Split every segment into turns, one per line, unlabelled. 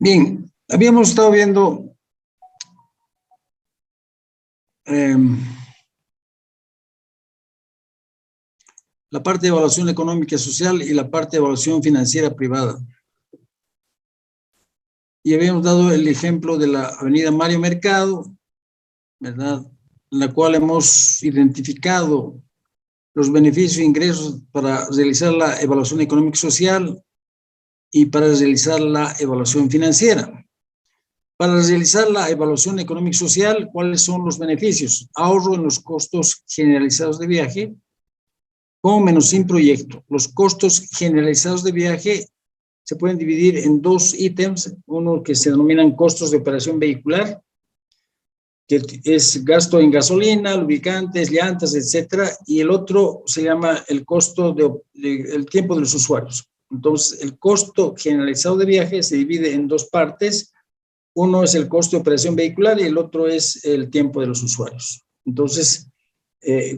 Bien, habíamos estado viendo la parte de evaluación económica y social y la parte de evaluación financiera privada. Y habíamos dado el ejemplo de la avenida Mario Mercado, ¿verdad? En la cual hemos identificado los beneficios e ingresos para realizar la evaluación económica y social y para realizar la evaluación financiera. Para realizar la evaluación económica y social, ¿cuáles son los beneficios? Ahorro en los costos generalizados de viaje, con menos sin proyecto. Los costos generalizados de viaje se pueden dividir en dos ítems, uno que se denominan costos de operación vehicular, que es gasto en gasolina, lubricantes, llantas, etcétera, y el otro se llama el costo el tiempo de los usuarios. Entonces, el costo generalizado de viaje se divide en dos partes. Uno es el costo de operación vehicular y el otro es el tiempo de los usuarios. Entonces,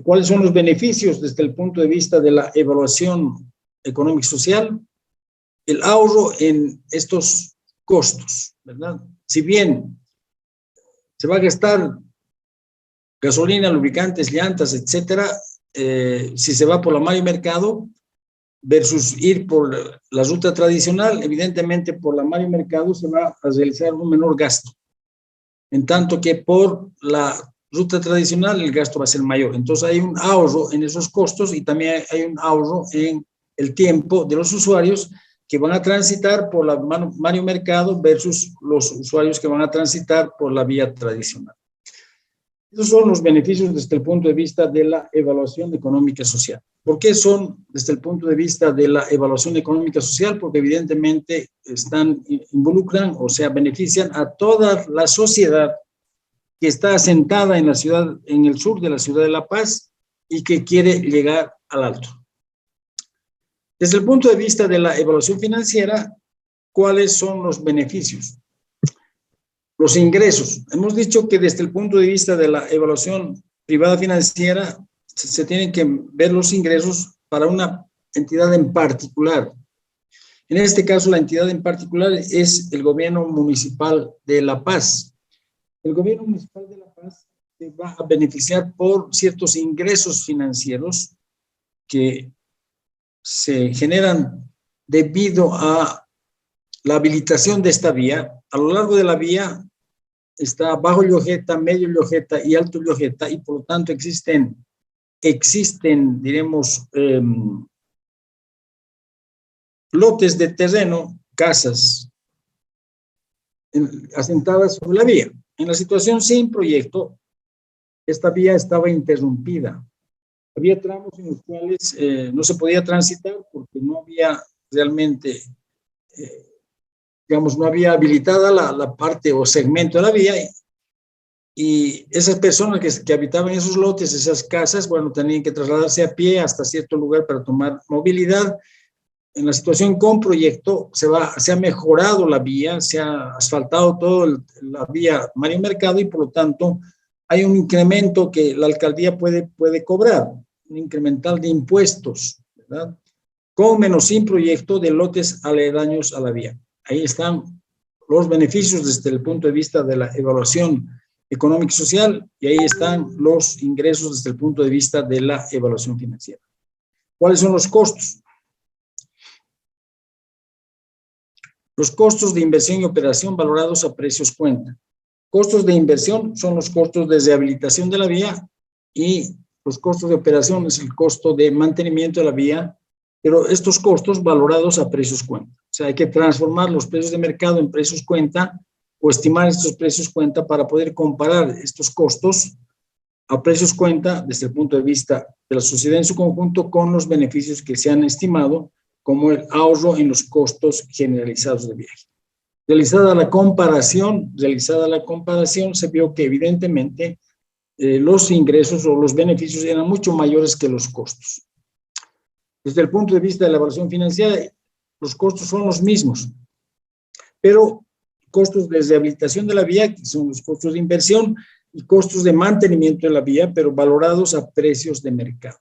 ¿cuáles son los beneficios desde el punto de vista de la evaluación económica y social? El ahorro en estos costos, ¿verdad? Si bien se va a gastar gasolina, lubricantes, llantas, etcétera, si se va por la Mario Mercado versus ir por la ruta tradicional, evidentemente por la Mario Mercado se va a realizar un menor gasto, en tanto que por la ruta tradicional el gasto va a ser mayor. Entonces hay un ahorro en esos costos y también hay un ahorro en el tiempo de los usuarios que van a transitar por la Mario Mercado versus los usuarios que van a transitar por la vía tradicional. Esos son los beneficios desde el punto de vista de la evaluación económica social. ¿Por qué son desde el punto de vista de la evaluación económica social? Porque evidentemente involucran, o sea, benefician a toda la sociedad que está asentada en la ciudad, en el sur de la ciudad de La Paz y que quiere llegar al alto. Desde el punto de vista de la evaluación financiera, ¿cuáles son los beneficios? Los ingresos. Hemos dicho que desde el punto de vista de la evaluación privada financiera se tienen que ver los ingresos para una entidad en particular. En este caso, la entidad en particular es el gobierno municipal de La Paz. El gobierno municipal de La Paz se va a beneficiar por ciertos ingresos financieros que se generan debido a la habilitación de esta vía. A lo largo de la vía está bajo Llojeta, medio Llojeta y alto Llojeta, y por lo tanto existen diremos, lotes de terreno, casas asentadas sobre la vía. En la situación sin proyecto, esta vía estaba interrumpida. Había tramos en los cuales no se podía transitar porque no había realmente, digamos, no había habilitada la parte o segmento de la vía, y esas personas que habitaban esos lotes, esas casas, bueno, tenían que trasladarse a pie hasta cierto lugar para tomar movilidad. En la situación con proyecto se ha mejorado la vía, se ha asfaltado toda la vía Mario Mercado y por lo tanto hay un incremento que la alcaldía puede cobrar, un incremental de impuestos, ¿verdad? Con menos sin proyecto de lotes aledaños a la vía. Ahí están los beneficios desde el punto de vista de la evaluación económica y social, y ahí están los ingresos desde el punto de vista de la evaluación financiera. ¿Cuáles son los costos? Los costos de inversión y operación valorados a precios cuenta. Costos de inversión son los costos de rehabilitación de la vía y los costos de operación es el costo de mantenimiento de la vía, pero estos costos valorados a precios cuenta. O sea, hay que transformar los precios de mercado en precios cuenta o estimar estos precios cuenta para poder comparar estos costos a precios cuenta desde el punto de vista de la sociedad en su conjunto con los beneficios que se han estimado como el ahorro en los costos generalizados de viaje. Realizada la comparación, se vio que evidentemente los ingresos o los beneficios eran mucho mayores que los costos. Desde el punto de vista de la evaluación financiera, los costos son los mismos, pero costos de rehabilitación de la vía, que son los costos de inversión, y costos de mantenimiento de la vía, pero valorados a precios de mercado.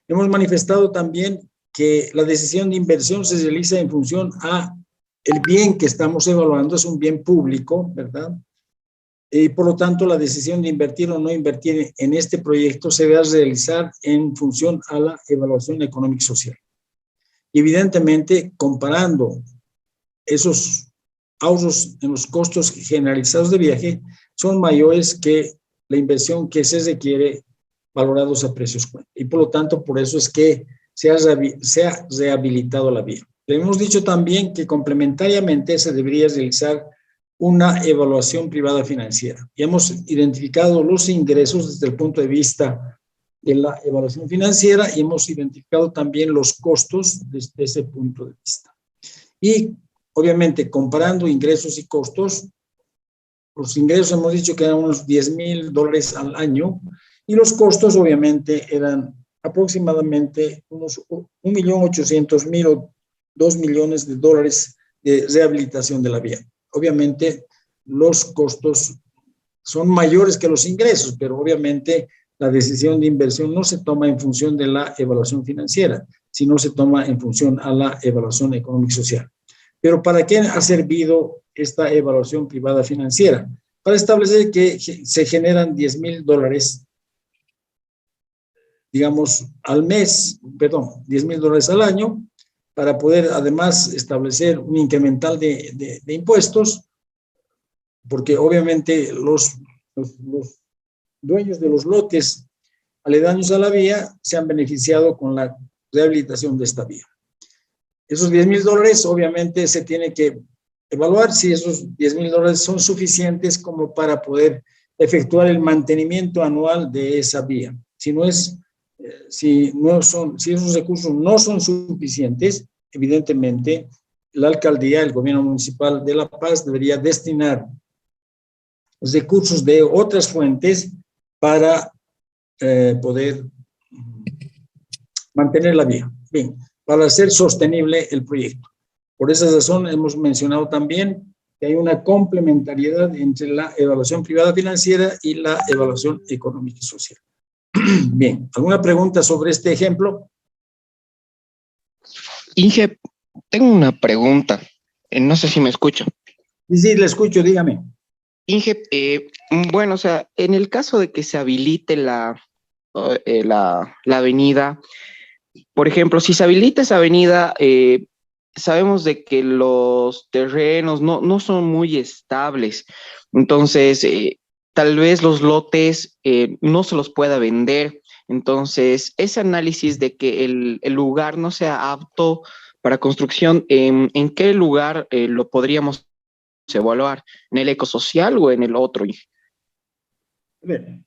Hemos manifestado también que la decisión de inversión se realiza en función a el bien que estamos evaluando es un bien público, ¿verdad? Y por lo tanto, la decisión de invertir o no invertir en este proyecto se va a realizar en función a la evaluación económica y social. Y evidentemente, comparando esos ahorros en los costos generalizados de viaje, son mayores que la inversión que se requiere valorados a precios cuenta. Y por lo tanto, por eso es que se ha rehabilitado la vía. Le hemos dicho también que complementariamente se debería realizar una evaluación privada financiera. Y hemos identificado los ingresos desde el punto de vista de la evaluación financiera y hemos identificado también los costos desde ese punto de vista. Y obviamente comparando ingresos y costos, los ingresos hemos dicho que eran unos $10,000 al año y los costos obviamente eran aproximadamente unos 1.800.000 o $2 millones de rehabilitación de la vía. Obviamente los costos son mayores que los ingresos, pero obviamente la decisión de inversión no se toma en función de la evaluación financiera, sino se toma en función a la evaluación económica y social. Pero ¿para qué ha servido esta evaluación privada financiera? Para establecer que se generan $10,000, digamos, al mes, perdón, $10,000 al año, para poder además establecer un incremental de impuestos, porque obviamente los dueños de los lotes aledaños a la vía se han beneficiado con la rehabilitación de esta vía. Esos $10,000 obviamente se tiene que evaluar si esos $10,000 son suficientes como para poder efectuar el mantenimiento anual de esa vía. Si esos recursos no son suficientes, evidentemente la alcaldía, el gobierno municipal de La Paz debería destinar recursos de otras fuentes para poder mantener la vía. Bien, para hacer sostenible el proyecto. Por esa razón hemos mencionado también que hay una complementariedad entre la evaluación privada financiera y la evaluación económica y social. Bien, ¿alguna pregunta sobre este ejemplo?
Inge, tengo una pregunta. No sé si me escucha.
Sí, le escucho, dígame.
Inge, bueno, o sea, en el caso de que se habilite la avenida, por ejemplo, si se habilita esa avenida, sabemos de que los terrenos no son muy estables. Entonces, tal vez los lotes no se los pueda vender. Entonces, ese análisis de que el lugar no sea apto para construcción, ¿en qué lugar lo podríamos evaluar? ¿En el ecosocial o en el otro?
A ver,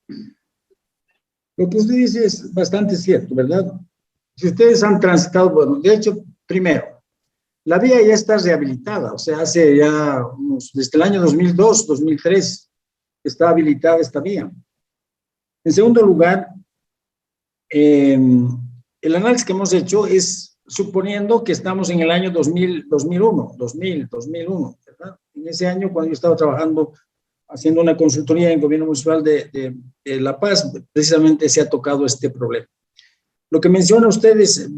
lo que usted dice es bastante cierto, ¿verdad? Si ustedes han transitado, bueno, de hecho, primero, la vía ya está rehabilitada, o sea, hace ya desde el año 2002, 2003, está habilitada esta vía. En segundo lugar, el análisis que hemos hecho es suponiendo que estamos en el año 2001, ¿verdad? En ese año, cuando yo estaba trabajando, haciendo una consultoría en el gobierno municipal de La Paz, precisamente se ha tocado este problema. Lo que menciona ustedes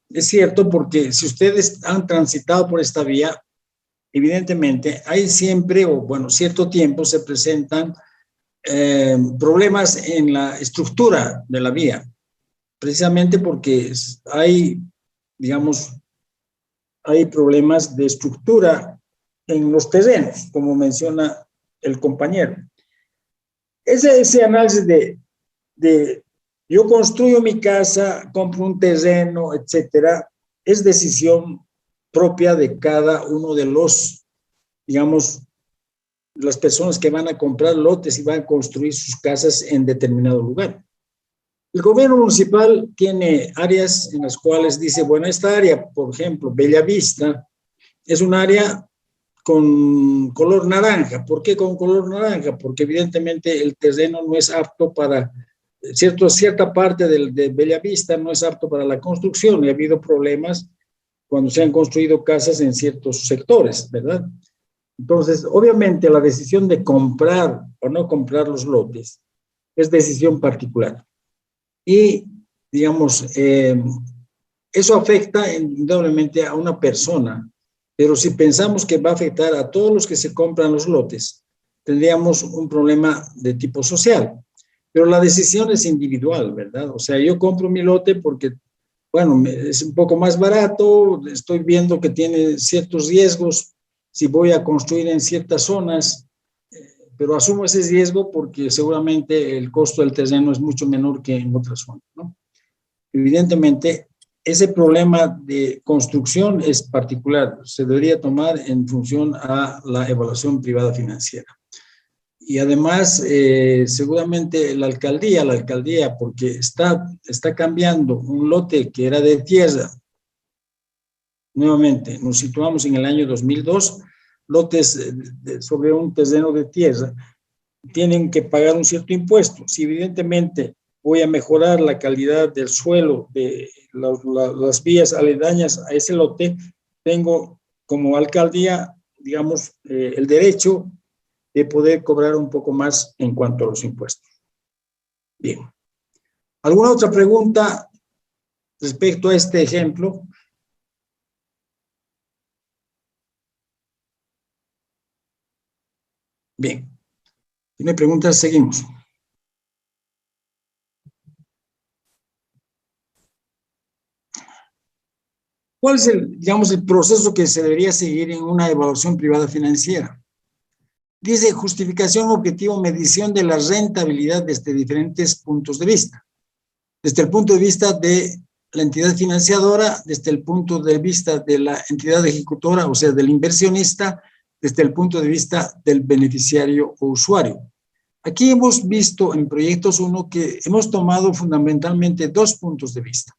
es cierto, porque si ustedes han transitado por esta vía, evidentemente hay siempre, o bueno, cierto tiempo se presentan problemas en la estructura de la vía, precisamente porque hay, digamos, hay problemas de estructura en los terrenos, como menciona el compañero. Ese análisis de yo construyo mi casa, compro un terreno, etcétera, es decisión propia de cada uno de los, digamos, las personas que van a comprar lotes y van a construir sus casas en determinado lugar. El gobierno municipal tiene áreas en las cuales dice, bueno, esta área, por ejemplo, Bellavista, es un área con color naranja. ¿Por qué con color naranja? Porque evidentemente el terreno no es apto para, cierta parte de Bellavista no es apto para la construcción y ha habido problemas cuando se han construido casas en ciertos sectores, ¿verdad? Entonces, obviamente la decisión de comprar o no comprar los lotes es decisión particular. Y, digamos, eso afecta indudablemente a una persona Pero si pensamos que va a afectar a todos los que se compran los lotes, tendríamos un problema de tipo social. Pero la decisión es individual, ¿verdad? O sea, yo compro mi lote porque, bueno, es un poco más barato, estoy viendo que tiene ciertos riesgos si voy a construir en ciertas zonas, pero asumo ese riesgo porque seguramente el costo del terreno es mucho menor que en otras zonas, ¿no? Evidentemente, ese problema de construcción es particular, se debería tomar en función a la evaluación privada financiera. Y además, seguramente la alcaldía, porque está cambiando un lote que era de tierra. Nuevamente, nos situamos en el año 2002, lotes sobre un terreno de tierra tienen que pagar un cierto impuesto. Si evidentemente voy a mejorar la calidad del suelo, de las vías aledañas a ese lote, tengo como alcaldía, digamos, el derecho de poder cobrar un poco más en cuanto a los impuestos. Bien. ¿Alguna otra pregunta respecto a este ejemplo? Bien. Si no hay preguntas, seguimos. ¿Cuál es el proceso que se debería seguir en una evaluación privada financiera? Dice justificación, objetivo, medición de la rentabilidad desde diferentes puntos de vista. Desde el punto de vista de la entidad financiadora, desde el punto de vista de la entidad ejecutora, o sea, del inversionista, desde el punto de vista del beneficiario o usuario. Aquí hemos visto en Proyectos 1 que hemos tomado fundamentalmente dos puntos de vista.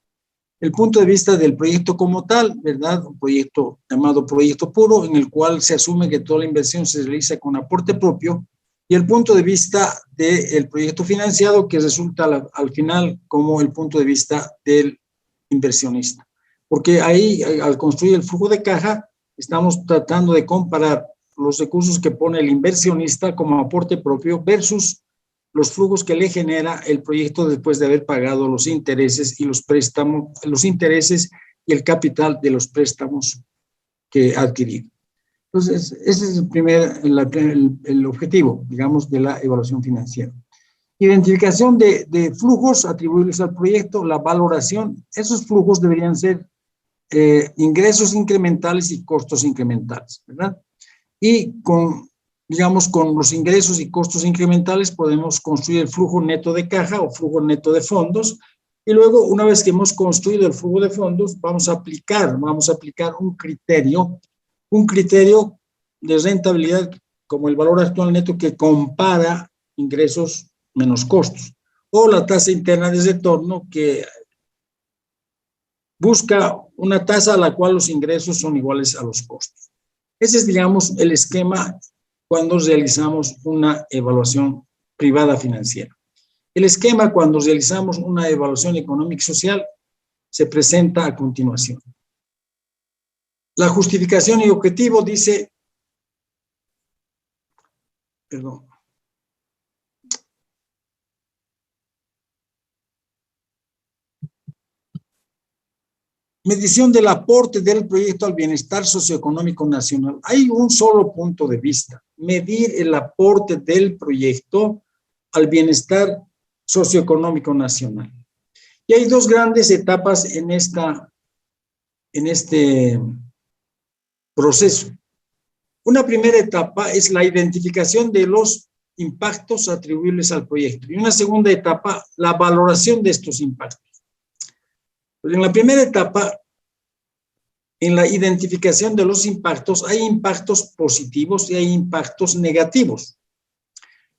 El punto de vista del proyecto como tal, ¿verdad? Un proyecto llamado proyecto puro, en el cual se asume que toda la inversión se realiza con aporte propio, y el punto de vista del proyecto financiado, que resulta al final como el punto de vista del inversionista. Porque ahí, al construir el flujo de caja, estamos tratando de comparar los recursos que pone el inversionista como aporte propio versus los flujos que le genera el proyecto después de haber pagado los intereses y los préstamos, los intereses y el capital de los préstamos que ha adquirido. Entonces, ese es el objetivo, digamos, de la evaluación financiera. Identificación de flujos atribuibles al proyecto, la valoración, esos flujos deberían ser ingresos incrementales y costos incrementales, ¿verdad? Y digamos, con los ingresos y costos incrementales podemos construir el flujo neto de caja o flujo neto de fondos, y luego, una vez que hemos construido el flujo de fondos, vamos a aplicar un criterio de rentabilidad como el valor actual neto que compara ingresos menos costos, o la tasa interna de retorno que busca una tasa a la cual los ingresos son iguales a los costos. Ese es, digamos, el esquema cuando realizamos una evaluación privada financiera. El esquema cuando realizamos una evaluación económica y social se presenta a continuación. La justificación y objetivo dice, perdón, medición del aporte del proyecto al bienestar socioeconómico nacional. Hay un solo punto de vista, medir el aporte del proyecto al bienestar socioeconómico nacional. Y hay dos grandes etapas en este proceso. Una primera etapa es la identificación de los impactos atribuibles al proyecto. Y una segunda etapa, la valoración de estos impactos. En la primera etapa, en la identificación de los impactos, hay impactos positivos y hay impactos negativos.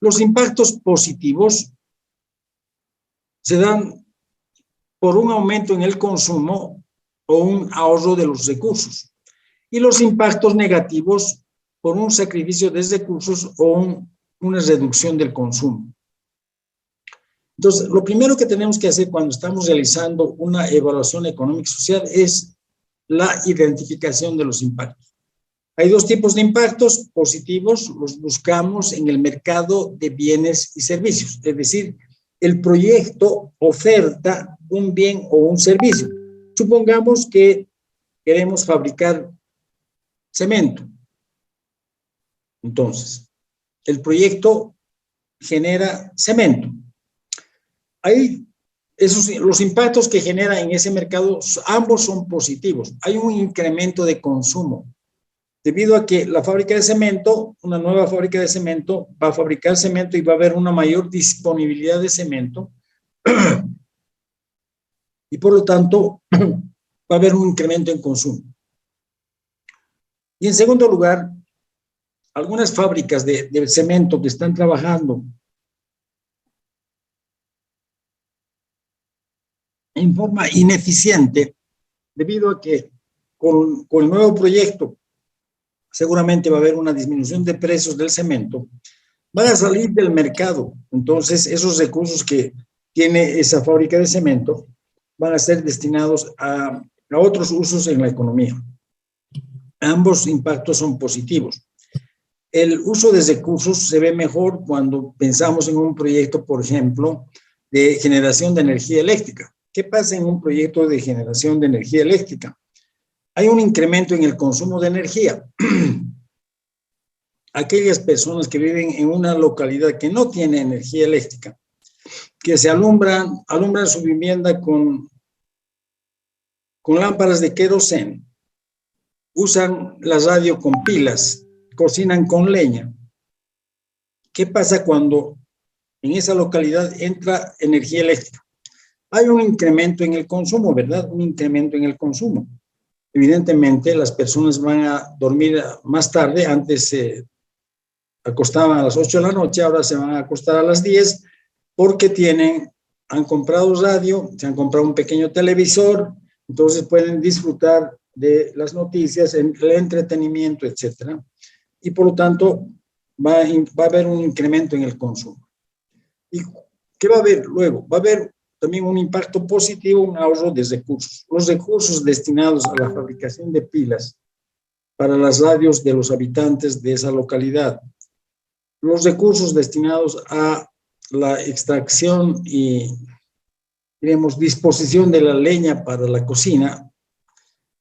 Los impactos positivos se dan por un aumento en el consumo o un ahorro de los recursos. Y los impactos negativos por un sacrificio de recursos o una reducción del consumo. Entonces, lo primero que tenemos que hacer cuando estamos realizando una evaluación económica y social es la identificación de los impactos. Hay dos tipos de impactos positivos, los buscamos en el mercado de bienes y servicios, es decir, el proyecto oferta un bien o un servicio. Supongamos que queremos fabricar cemento. Entonces, el proyecto genera cemento. Ahí, los impactos que genera en ese mercado, ambos son positivos. Hay un incremento de consumo, debido a que la fábrica de cemento, una nueva fábrica de cemento, va a fabricar cemento y va a haber una mayor disponibilidad de cemento. Y por lo tanto, va a haber un incremento en consumo. Y en segundo lugar, algunas fábricas de cemento que están trabajando en forma ineficiente, debido a que con el nuevo proyecto seguramente va a haber una disminución de precios del cemento, van a salir del mercado. Entonces, esos recursos que tiene esa fábrica de cemento van a ser destinados a otros usos en la economía. Ambos impactos son positivos. El uso de recursos se ve mejor cuando pensamos en un proyecto, por ejemplo, de generación de energía eléctrica. ¿Qué pasa en un proyecto de generación de energía eléctrica? Hay un incremento en el consumo de energía. Aquellas personas que viven en una localidad que no tiene energía eléctrica, que se alumbran su vivienda con lámparas de queroseno, usan la radio con pilas, cocinan con leña. ¿Qué pasa cuando en esa localidad entra energía eléctrica? Hay un incremento en el consumo, ¿verdad? Un incremento en el consumo. Evidentemente, las personas van a dormir más tarde. Antes se acostaban a las 8 de la noche, ahora se van a acostar a las 10 porque han comprado radio, se han comprado un pequeño televisor, entonces pueden disfrutar de las noticias, el entretenimiento, etcétera. Y por lo tanto, va a haber un incremento en el consumo. ¿Y qué va a haber luego? Va a haber también un impacto positivo, un ahorro de recursos. Los recursos destinados a la fabricación de pilas para las radios de los habitantes de esa localidad, los recursos destinados a la extracción y, digamos, disposición de la leña para la cocina,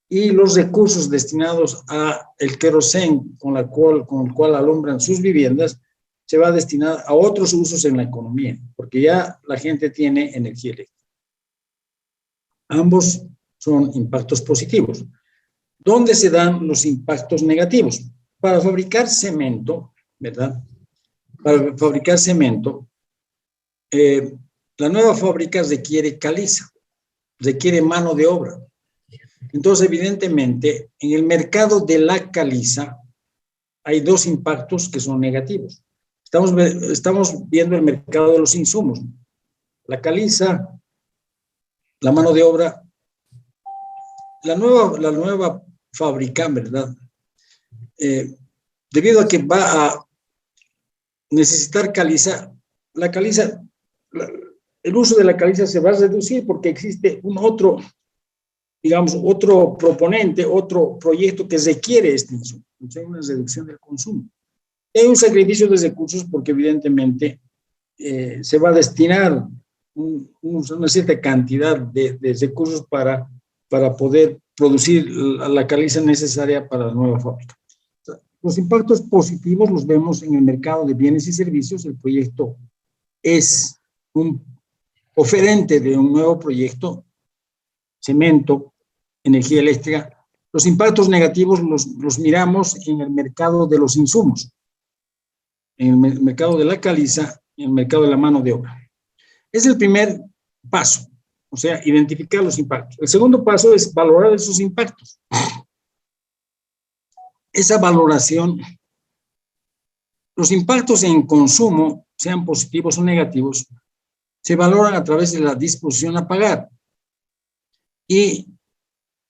y los recursos destinados a el queroseno con el cual alumbran sus viviendas, se va a destinar a otros usos en la economía, porque ya la gente tiene energía eléctrica. Ambos son impactos positivos. ¿Dónde se dan los impactos negativos? Para fabricar cemento, ¿verdad? Para fabricar cemento, la nueva fábrica requiere caliza, requiere mano de obra. Entonces, evidentemente, en el mercado de la caliza hay dos impactos que son negativos. Estamos viendo el mercado de los insumos. La caliza, la mano de obra, la nueva fábrica, ¿verdad? Debido a que va a necesitar caliza, el uso de la caliza se va a reducir porque existe otro proponente, otro proyecto que requiere este insumo. Entonces hay una reducción del consumo. Hay un sacrificio de recursos porque evidentemente se va a destinar una cierta cantidad de recursos para poder producir la caliza necesaria para la nueva fábrica. Los impactos positivos los vemos en el mercado de bienes y servicios. El proyecto es un oferente de un nuevo proyecto, cemento, energía eléctrica. Los impactos negativos los miramos en el mercado de los insumos, en el mercado de la caliza, en el mercado de la mano de obra. Es el primer paso, o sea, identificar los impactos. El segundo paso es valorar esos impactos. Esa valoración, los impactos en consumo, sean positivos o negativos, se valoran a través de la disposición a pagar. Y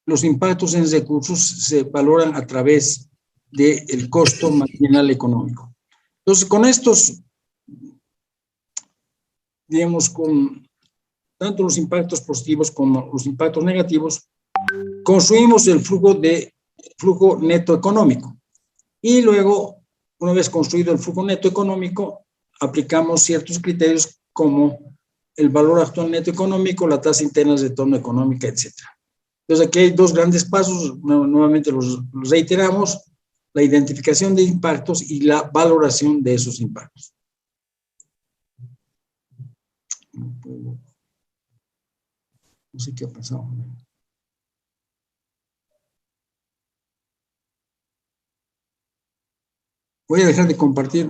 los impactos en recursos se valoran a través del costo marginal económico. Entonces, con estos, digamos, con tanto los impactos positivos como los impactos negativos, construimos el flujo neto económico. Y luego, una vez construido el flujo neto económico, aplicamos ciertos criterios como el valor actual neto económico, la tasa interna de retorno económica, etc. Entonces, aquí hay dos grandes pasos, nuevamente los reiteramos. la identificación de impactos y la valoración de esos impactos. No sé qué ha pasado. Voy a dejar de compartir.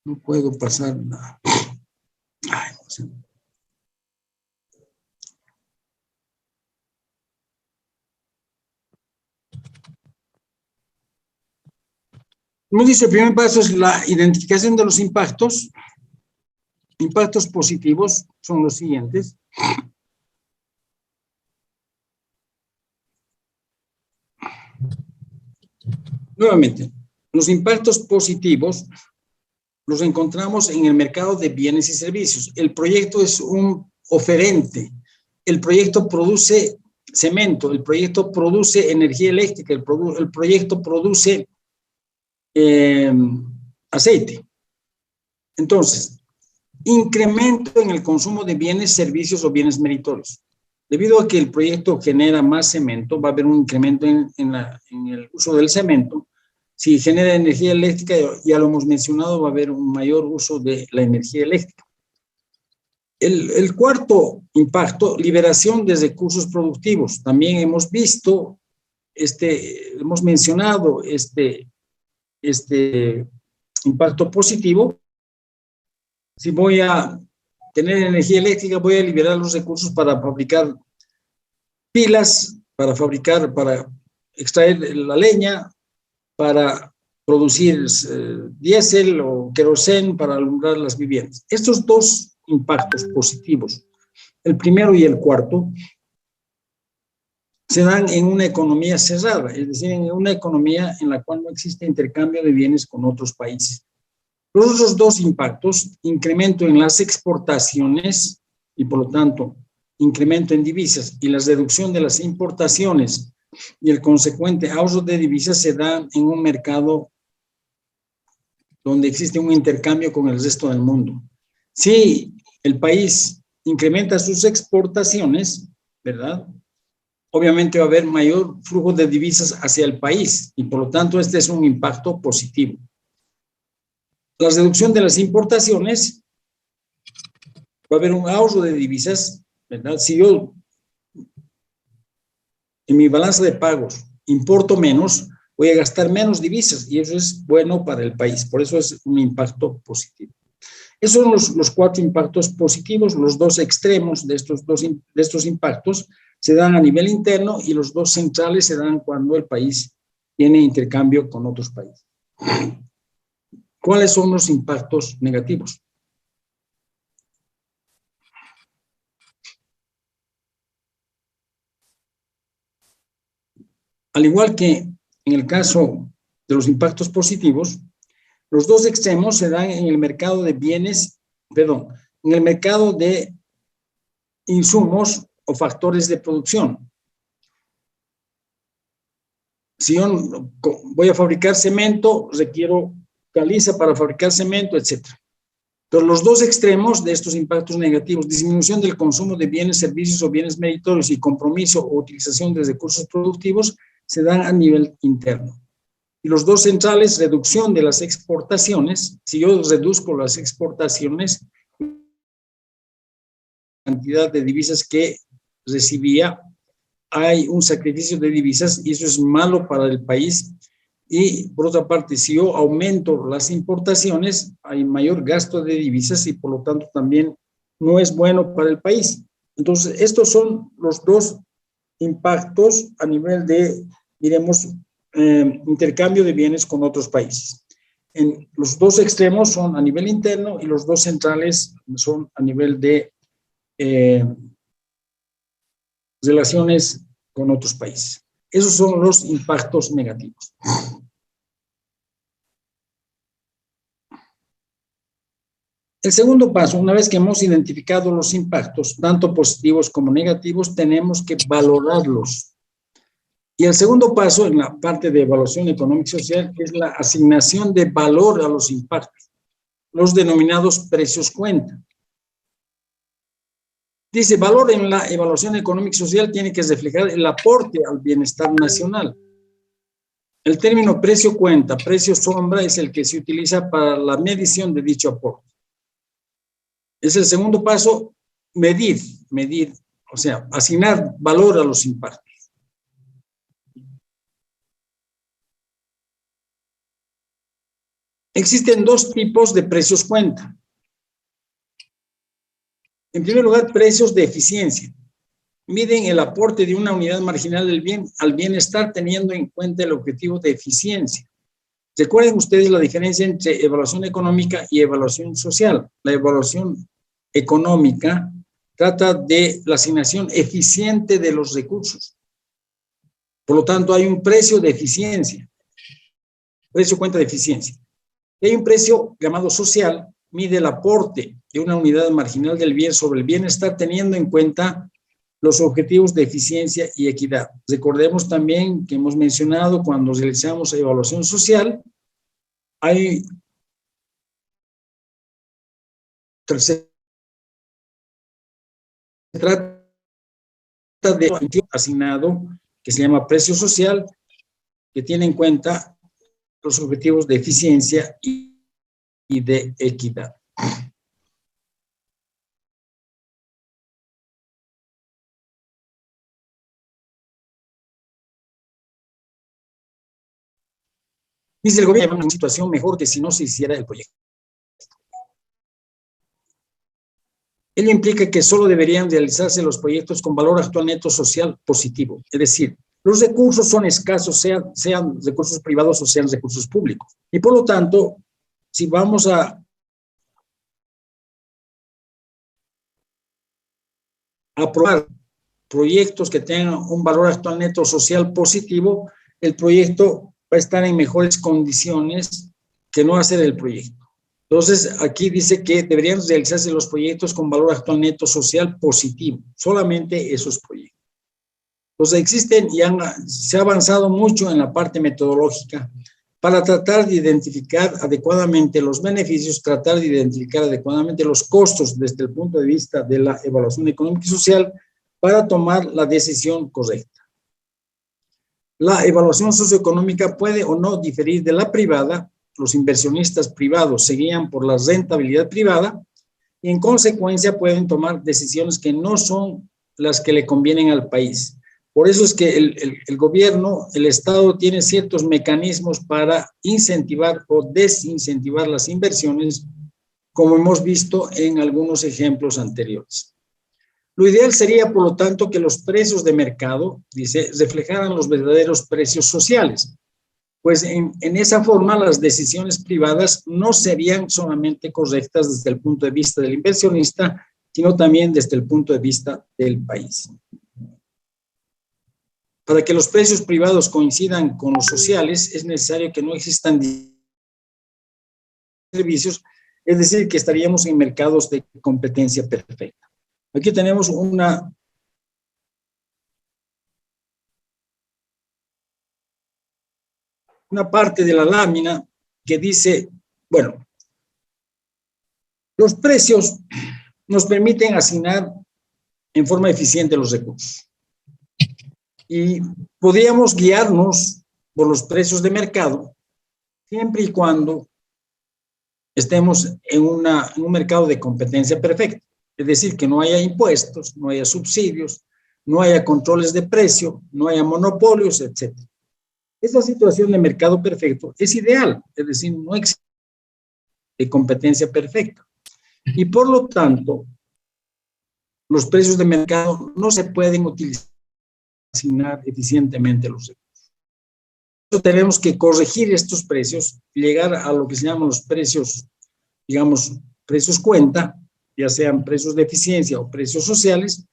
No puedo pasar nada. Ay, no sé. Como dice, el primer paso es la identificación de los impactos. Impactos positivos son los siguientes. Nuevamente, los impactos positivos los encontramos en el mercado de bienes y servicios. El proyecto es un oferente. El proyecto produce cemento, el proyecto produce energía eléctrica, el proyecto produce aceite. Entonces, incremento en el consumo de bienes, servicios o bienes meritorios. Debido a que el proyecto genera más cemento, va a haber un incremento en el uso del cemento. Si genera energía eléctrica, ya lo hemos mencionado, va a haber un mayor uso de la energía eléctrica. El cuarto impacto, liberación de recursos productivos. También hemos visto, hemos mencionado este impacto positivo. Si voy a tener energía eléctrica, voy a liberar los recursos para fabricar pilas, para extraer la leña, para producir diésel o queroseno para alumbrar las viviendas. Estos dos impactos positivos, el primero y el cuarto, se dan en una economía cerrada, es decir, en una economía en la cual no existe intercambio de bienes con otros países. Los otros dos impactos, incremento en las exportaciones y por lo tanto incremento en divisas y la reducción de las importaciones y el consecuente ahorro de divisas se da en un mercado donde existe un intercambio con el resto del mundo. Si el país incrementa sus exportaciones, ¿verdad? Obviamente va a haber mayor flujo de divisas hacia el país y por lo tanto este es un impacto positivo. La reducción de las importaciones, va a haber un ahorro de divisas, ¿verdad? Si yo en mi balanza de pagos importo menos, voy a gastar menos divisas y eso es bueno para el país. Por eso es un impacto positivo. Esos son los cuatro impactos positivos. Los dos extremos de estos impactos se dan a nivel interno y los dos centrales se dan cuando el país tiene intercambio con otros países. ¿Cuáles son los impactos negativos? Al igual que en el caso de los impactos positivos, los dos extremos se dan en el mercado de bienes, en el mercado de insumos o factores de producción. Si yo voy a fabricar cemento, requiero caliza para fabricar cemento, etc. Pero los dos extremos de estos impactos negativos, disminución del consumo de bienes, servicios o bienes meritorios y compromiso o utilización de recursos productivos, se dan a nivel interno. Y los dos centrales, reducción de las exportaciones. Si yo reduzco las exportaciones, la cantidad de divisas que recibía, hay un sacrificio de divisas y eso es malo para el país. Y por otra parte, si yo aumento las importaciones, hay mayor gasto de divisas y por lo tanto también no es bueno para el país. Entonces, estos son los dos impactos a nivel de, diremos, intercambio de bienes con otros países. Los dos extremos son a nivel interno y los dos centrales son a nivel de relaciones con otros países. Esos son los impactos negativos. El segundo paso, una vez que hemos identificado los impactos, tanto positivos como negativos, tenemos que valorarlos. Y el segundo paso, en la parte de evaluación económica y social, es la asignación de valor a los impactos, los denominados precios cuenta. Dice, valor en la evaluación económica y social tiene que reflejar el aporte al bienestar nacional. El término precio cuenta, precio sombra es el que se utiliza para la medición de dicho aporte. Es el segundo paso, medir, o sea, asignar valor a los impactos. Existen dos tipos de precios cuenta. En primer lugar, precios de eficiencia. Miden el aporte de una unidad marginal del bien al bienestar teniendo en cuenta el objetivo de eficiencia. Recuerden ustedes la diferencia entre evaluación económica y evaluación social. La evaluación económica trata de la asignación eficiente de los recursos. Por lo tanto, hay un precio de eficiencia. Precio cuenta de eficiencia. Y hay un precio llamado social, mide el aporte de una unidad marginal del bien sobre el bienestar teniendo en cuenta los objetivos de eficiencia y equidad. Recordemos también que hemos mencionado cuando realizamos evaluación social, hay se trata de un asignado que se llama precio social, que tiene en cuenta los objetivos de eficiencia y de equidad. Dice el gobierno en una situación mejor que si no se hiciera el proyecto. Ello implica que solo deberían realizarse los proyectos con valor actual neto social positivo. Es decir, los recursos son escasos, sean recursos privados o sean recursos públicos. Y por lo tanto, si vamos a aprobar proyectos que tengan un valor actual neto social positivo, el proyecto va a estar en mejores condiciones que no hacer el proyecto. Entonces, aquí dice que deberían realizarse los proyectos con valor actual neto social positivo, solamente esos proyectos. Entonces, existen y se ha avanzado mucho en la parte metodológica para tratar de identificar adecuadamente los beneficios, tratar de identificar adecuadamente los costos desde el punto de vista de la evaluación económica y social para tomar la decisión correcta. La evaluación socioeconómica puede o no diferir de la privada. Los inversionistas privados se guían por la rentabilidad privada y en consecuencia pueden tomar decisiones que no son las que le convienen al país. Por eso es que el gobierno, el Estado tiene ciertos mecanismos para incentivar o desincentivar las inversiones, como hemos visto en algunos ejemplos anteriores. Lo ideal sería, por lo tanto, que los precios de mercado, dice, reflejaran los verdaderos precios sociales, pues en esa forma las decisiones privadas no serían solamente correctas desde el punto de vista del inversionista, sino también desde el punto de vista del país. Para que los precios privados coincidan con los sociales, es necesario que no existan servicios, es decir, que estaríamos en mercados de competencia perfecta. Aquí tenemos una parte de la lámina que dice, bueno, los precios nos permiten asignar en forma eficiente los recursos. Y podríamos guiarnos por los precios de mercado siempre y cuando estemos en un mercado de competencia perfecta. Es decir, que no haya impuestos, no haya subsidios, no haya controles de precio, no haya monopolios, etc. Esa situación de mercado perfecto es ideal, es decir, no existe competencia perfecta. Y por lo tanto, los precios de mercado no se pueden utilizar para asignar eficientemente los recursos. Entonces, tenemos que corregir estos precios, llegar a lo que se llaman los precios, digamos, precios cuenta, ya sean precios de eficiencia o precios sociales,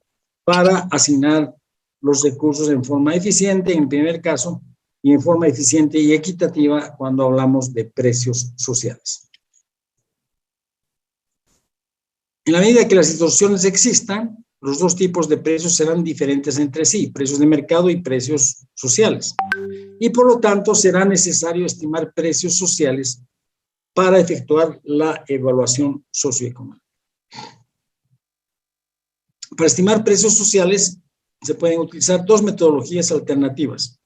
para asignar los recursos en forma eficiente, en el primer caso, y en forma eficiente y equitativa cuando hablamos de precios sociales. En la medida que las instituciones existan, los dos tipos de precios serán diferentes entre sí, precios de mercado y precios sociales. Y por lo tanto será necesario estimar precios sociales para efectuar la evaluación socioeconómica. para estimar precios sociales se pueden utilizar dos metodologías alternativas.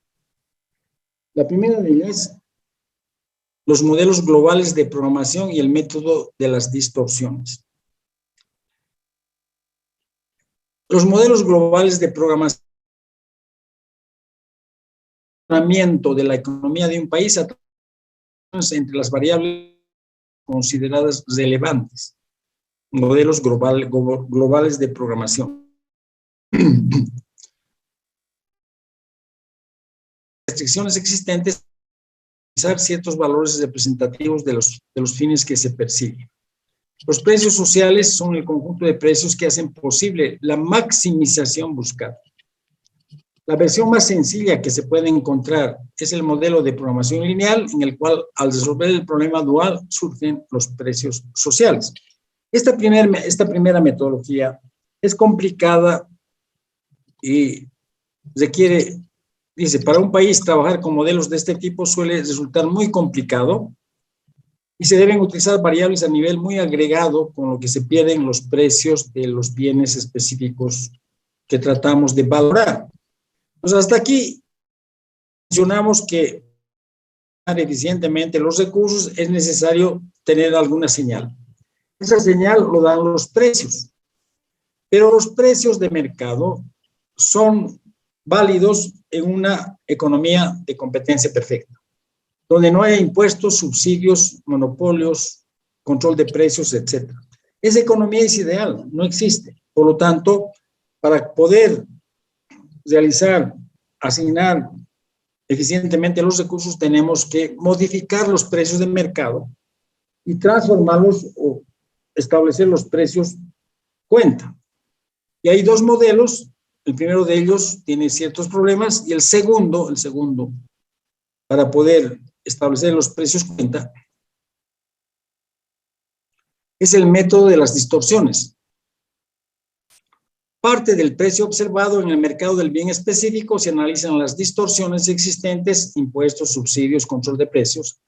La primera de ellas, los modelos globales de programación y el método de las distorsiones. Los modelos globales de programación de la economía de un país a través entre las variables consideradas relevantes. Modelos globales de programación. Restricciones existentes, ciertos valores representativos de los fines que se persiguen. Los precios sociales son el conjunto de precios que hacen posible la maximización buscada. La versión más sencilla que se puede encontrar es el modelo de programación lineal, en el cual, al resolver el problema dual, surgen los precios sociales. Esta primera metodología es complicada y requiere, dice, para un país trabajar con modelos de este tipo suele resultar muy complicado y se deben utilizar variables a nivel muy agregado, con lo que se pierden los precios de los bienes específicos que tratamos de valorar. Pues hasta aquí mencionamos que para eficientemente los recursos es necesario tener alguna señal. Esa señal lo dan los precios, pero los precios de mercado son válidos en una economía de competencia perfecta, donde no haya impuestos, subsidios, monopolios, control de precios, etc. Esa economía es ideal, no existe. Por lo tanto, para poder realizar, asignar eficientemente los recursos, tenemos que modificar los precios de mercado y transformarlos o establecer los precios cuenta. Y hay dos modelos. El primero de ellos tiene ciertos problemas y el segundo, para poder establecer los precios cuenta, es el método de las distorsiones. Parte del precio observado en el mercado del bien específico, se analizan las distorsiones existentes, impuestos, subsidios, control de precios.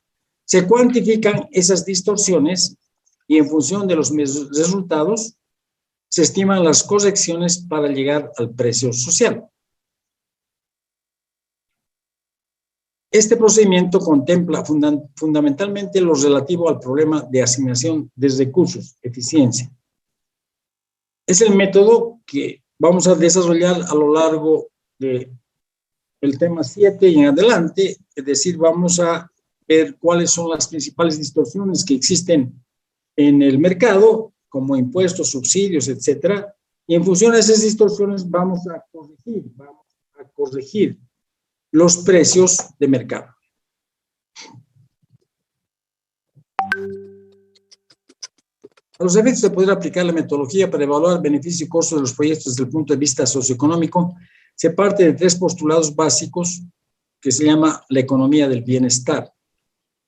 Se cuantifican esas distorsiones y en función de los resultados se estiman las correcciones para llegar al precio social. Este procedimiento contempla fundamentalmente lo relativo al problema de asignación de recursos, eficiencia. Es el método que vamos a desarrollar a lo largo del tema 7 y en adelante, es decir, vamos a ver cuáles son las principales distorsiones que existen en el mercado, como impuestos, subsidios, etcétera, y en función de esas distorsiones vamos a corregir los precios de mercado. A los efectos de poder aplicar la metodología para evaluar beneficio y costo de los proyectos desde el punto de vista socioeconómico, se parte de tres postulados básicos que se llama la economía del bienestar.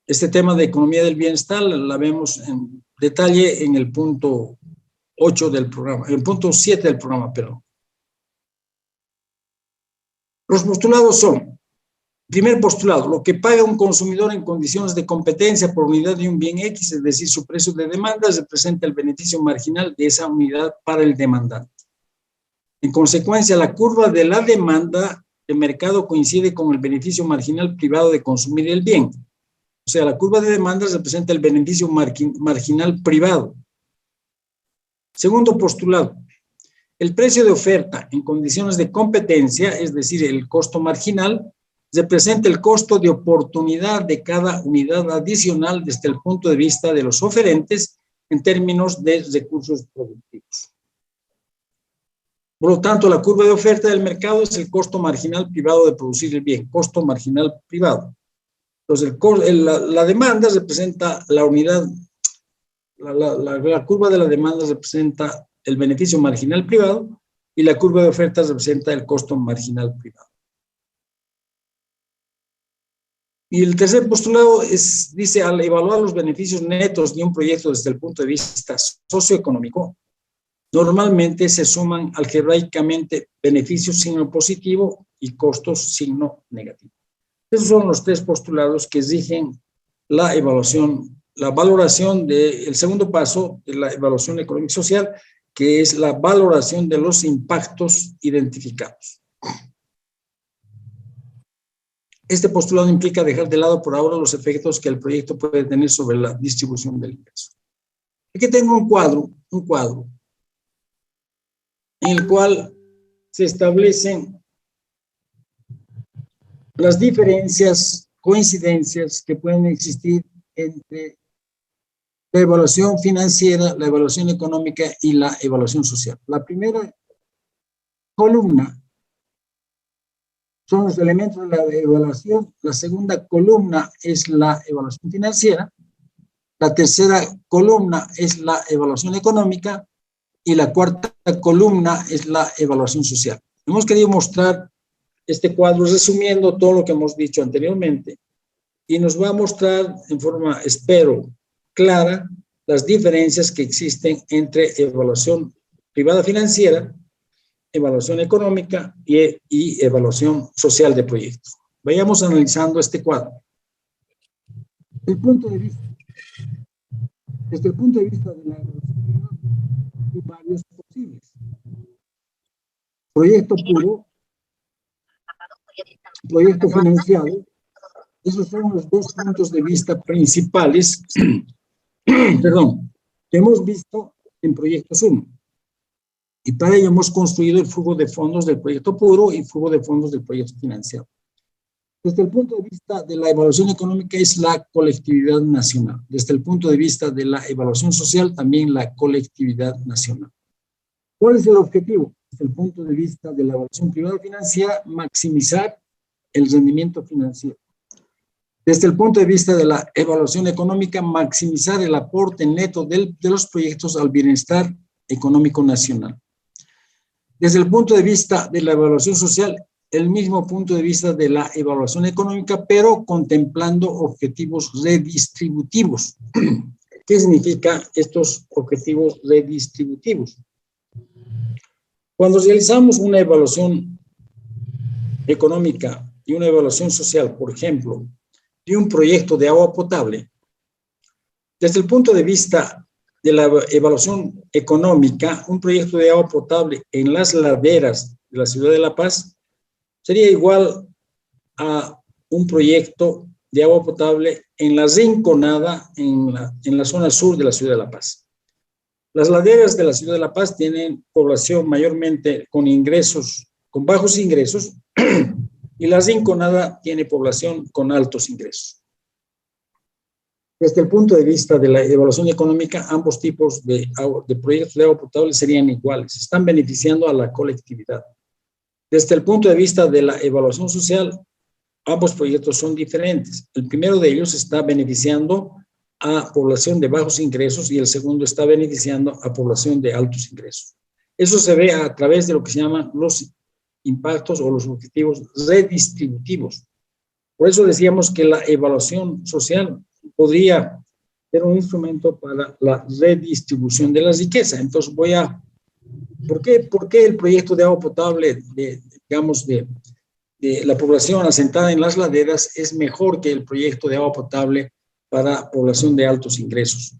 Este tema de economía del bienestar la vemos en detalle en el punto 8 del programa, en el punto 7 del programa, perdón. Los postulados son: primer postulado, lo que paga un consumidor en condiciones de competencia por unidad de un bien X, es decir, su precio de demanda, representa el beneficio marginal de esa unidad para el demandante. En consecuencia, la curva de la demanda de mercado coincide con el beneficio marginal privado de consumir el bien. O sea, la curva de demanda representa el beneficio marginal privado. Segundo postulado, el precio de oferta en condiciones de competencia, es decir, el costo marginal, representa el costo de oportunidad de cada unidad adicional desde el punto de vista de los oferentes en términos de recursos productivos. Por lo tanto, la curva de oferta del mercado es el costo marginal privado de producir el bien, costo marginal privado. Entonces, la demanda representa la unidad, la curva de la demanda representa el beneficio marginal privado y la curva de ofertas representa el costo marginal privado. Y el tercer postulado dice, al evaluar los beneficios netos de un proyecto desde el punto de vista socioeconómico, normalmente se suman algebraicamente beneficios signo positivo y costos signo negativo. Esos son los tres postulados que exigen la evaluación, la valoración del segundo paso de la evaluación económica y social, que es la valoración de los impactos identificados. Este postulado implica dejar de lado por ahora los efectos que el proyecto puede tener sobre la distribución del ingreso. Aquí tengo un cuadro en el cual se establecen las diferencias, coincidencias que pueden existir entre la evaluación financiera, la evaluación económica y la evaluación social. La primera columna son los elementos de la evaluación, la segunda columna es la evaluación financiera, la tercera columna es la evaluación económica y la cuarta columna es la evaluación social. Hemos querido mostrar este cuadro resumiendo todo lo que hemos dicho anteriormente y nos va a mostrar en forma, espero, clara las diferencias que existen entre evaluación privada financiera, evaluación económica y evaluación social de proyectos. Vayamos analizando este cuadro. El punto de vista, desde el punto de vista de la evaluación, hay varios posibles. Proyecto puro, proyecto financiado, esos son los dos puntos de vista principales, perdón, que hemos visto en proyectos 1. Y para ello hemos construido el flujo de fondos del proyecto puro y flujo de fondos del proyecto financiado. Desde el punto de vista de la evaluación económica es la colectividad nacional. Desde el punto de vista de la evaluación social, también la colectividad nacional. ¿Cuál es el objetivo? Desde el punto de vista de la evaluación privada financiera, maximizar el rendimiento financiero. Desde el punto de vista de la evaluación económica, maximizar el aporte neto de los proyectos al bienestar económico nacional. Desde el punto de vista de la evaluación social, el mismo punto de vista de la evaluación económica, pero contemplando objetivos redistributivos. ¿Qué significa estos objetivos redistributivos? Cuando realizamos una evaluación económica y una evaluación social, por ejemplo, de un proyecto de agua potable, desde el punto de vista de la evaluación económica, un proyecto de agua potable en las laderas de la ciudad de La Paz sería igual a un proyecto de agua potable en la Rinconada, en la zona sur de la ciudad de La Paz. Las laderas de la ciudad de La Paz tienen población mayormente con ingresos, con bajos ingresos, y la Rinconada tiene población con altos ingresos. Desde el punto de vista de la evaluación económica, ambos tipos de proyectos de agua potable serían iguales, están beneficiando a la colectividad. Desde el punto de vista de la evaluación social, ambos proyectos son diferentes. El primero de ellos está beneficiando a población de bajos ingresos y el segundo está beneficiando a población de altos ingresos. Eso se ve a través de lo que se llaman los impactos o los objetivos redistributivos. Por eso decíamos que la evaluación social podría ser un instrumento para la redistribución de la riqueza. Entonces ¿por qué el proyecto de agua potable de la población asentada en las laderas es mejor que el proyecto de agua potable para población de altos ingresos?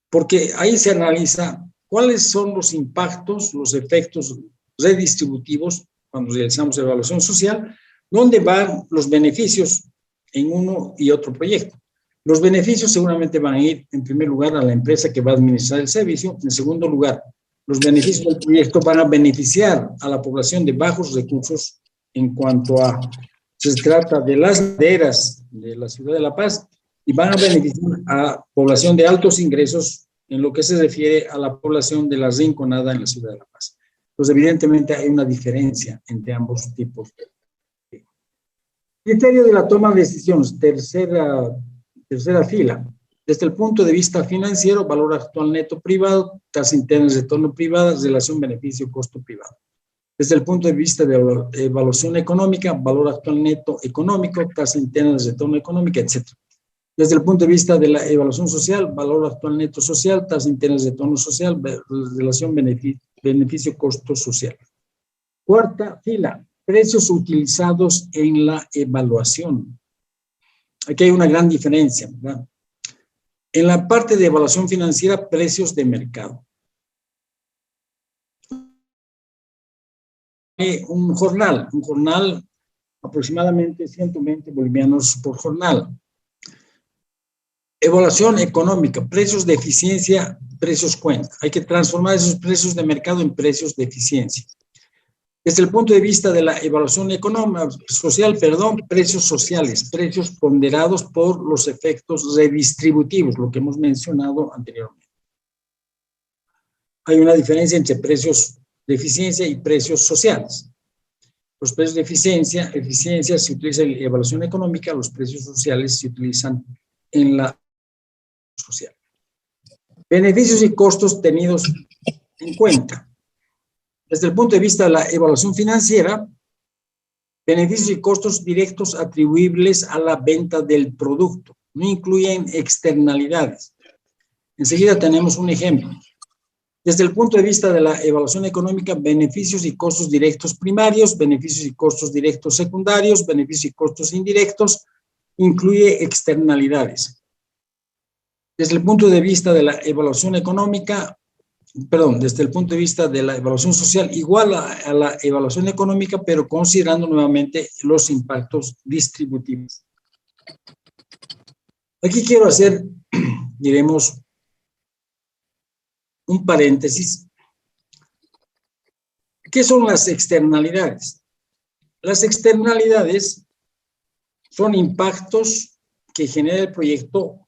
Porque ahí se analiza cuáles son los impactos, los efectos redistributivos cuando realizamos evaluación social, dónde van los beneficios en uno y otro proyecto. Los beneficios seguramente van a ir, en primer lugar, a la empresa que va a administrar el servicio. En segundo lugar, los beneficios del proyecto van a beneficiar a la población de bajos recursos en cuanto a, se trata de las laderas de la ciudad de La Paz, y van a beneficiar a población de altos ingresos en lo que se refiere a la población de la Rinconada en la ciudad de La Paz. Entonces, evidentemente hay una diferencia entre ambos tipos. Criterio de la toma de decisiones, tercera fila. Desde el punto de vista financiero, valor actual neto privado, tasa interna de retorno privada, relación beneficio-costo privado. Desde el punto de vista de evaluación económica, valor actual neto económico, tasa interna de retorno económica, etc. Desde el punto de vista de la evaluación social, valor actual neto social, tasa interna de retorno social, relación beneficio-costo social. Cuarta fila, precios utilizados en la evaluación. Aquí hay una gran diferencia, ¿verdad? En la parte de evaluación financiera, precios de mercado. un jornal aproximadamente 120 bolivianos por jornal. Evaluación económica, precios de eficiencia, precios cuenta. Hay que transformar esos precios de mercado en precios de eficiencia. Desde el punto de vista de la evaluación económica, precios sociales, precios ponderados por los efectos redistributivos, lo que hemos mencionado anteriormente. Hay una diferencia entre precios de eficiencia y precios sociales. Los precios de eficiencia se utiliza en evaluación económica, los precios sociales se utilizan en la social. Beneficios y costos tenidos en cuenta. Desde el punto de vista de la evaluación financiera, beneficios y costos directos atribuibles a la venta del producto. No incluyen externalidades. Enseguida tenemos un ejemplo. Desde el punto de vista de la evaluación económica, beneficios y costos directos primarios, beneficios y costos directos secundarios, beneficios y costos indirectos, incluye externalidades. Desde el punto de vista de la evaluación económica, desde el punto de vista de la evaluación social, igual a la evaluación económica, pero considerando nuevamente los impactos distributivos. Aquí quiero hacer, diremos, un paréntesis. ¿Qué son las externalidades? Las externalidades son impactos que genera el proyecto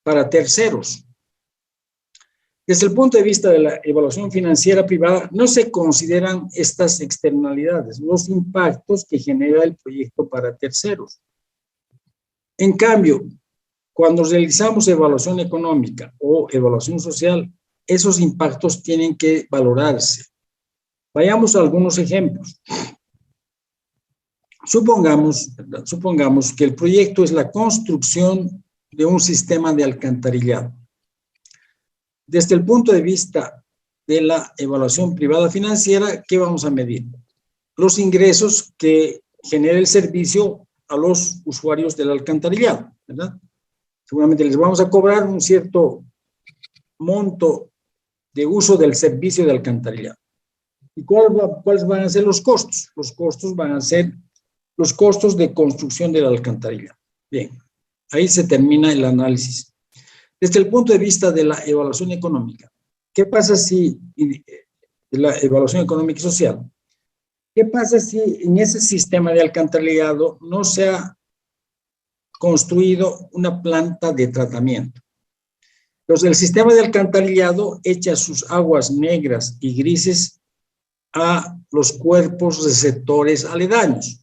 para terceros. Desde el punto de vista de la evaluación financiera privada, no se consideran estas externalidades, los impactos que genera el proyecto para terceros. En cambio, cuando realizamos evaluación económica o evaluación social, esos impactos tienen que valorarse. Vayamos a algunos ejemplos. Supongamos que el proyecto es la construcción de un sistema de alcantarillado. Desde el punto de vista de la evaluación privada financiera, ¿qué vamos a medir? Los ingresos que genera el servicio a los usuarios del alcantarillado, ¿verdad? Seguramente les vamos a cobrar un cierto monto de uso del servicio de alcantarillado. ¿Y cuáles van a ser los costos? Los costos van a ser los costos de construcción del alcantarillado. Bien, ahí se termina el análisis. Desde el punto de vista de la evaluación económica, ¿qué pasa si, de la evaluación económica y social, qué pasa si en ese sistema de alcantarillado no se ha construido una planta de tratamiento? Entonces, el sistema de alcantarillado echa sus aguas negras y grises a los cuerpos receptores aledaños.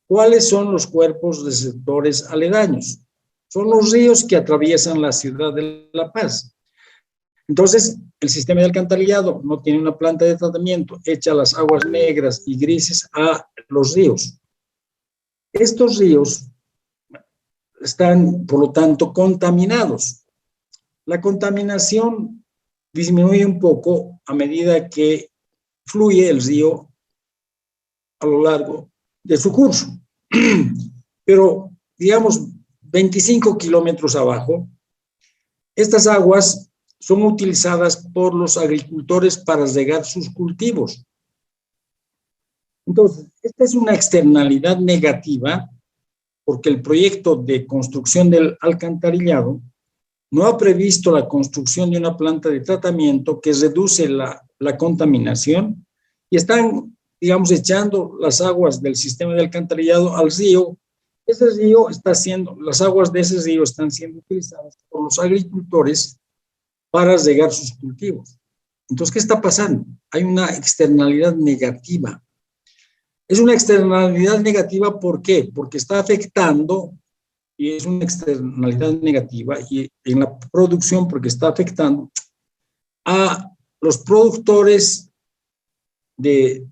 ¿Cuáles son los cuerpos receptores aledaños? Son los ríos que atraviesan la ciudad de La Paz. Entonces, el sistema de alcantarillado no tiene una planta de tratamiento, echa las aguas negras y grises a los ríos. Estos ríos están, por lo tanto, contaminados. La contaminación disminuye un poco a medida que fluye el río a lo largo de su curso. Pero, digamos, 25 kilómetros abajo, estas aguas son utilizadas por los agricultores para regar sus cultivos. Entonces, esta es una externalidad negativa porque el proyecto de construcción del alcantarillado no ha previsto la construcción de una planta de tratamiento que reduce la contaminación y están, digamos, echando las aguas del sistema de alcantarillado al río. Ese río las aguas de ese río están siendo utilizadas por los agricultores para regar sus cultivos. Entonces, ¿qué está pasando? Hay una externalidad negativa. Es una externalidad negativa, ¿por qué? Porque está afectando, y es una externalidad negativa, y en la producción, porque está afectando a los productores de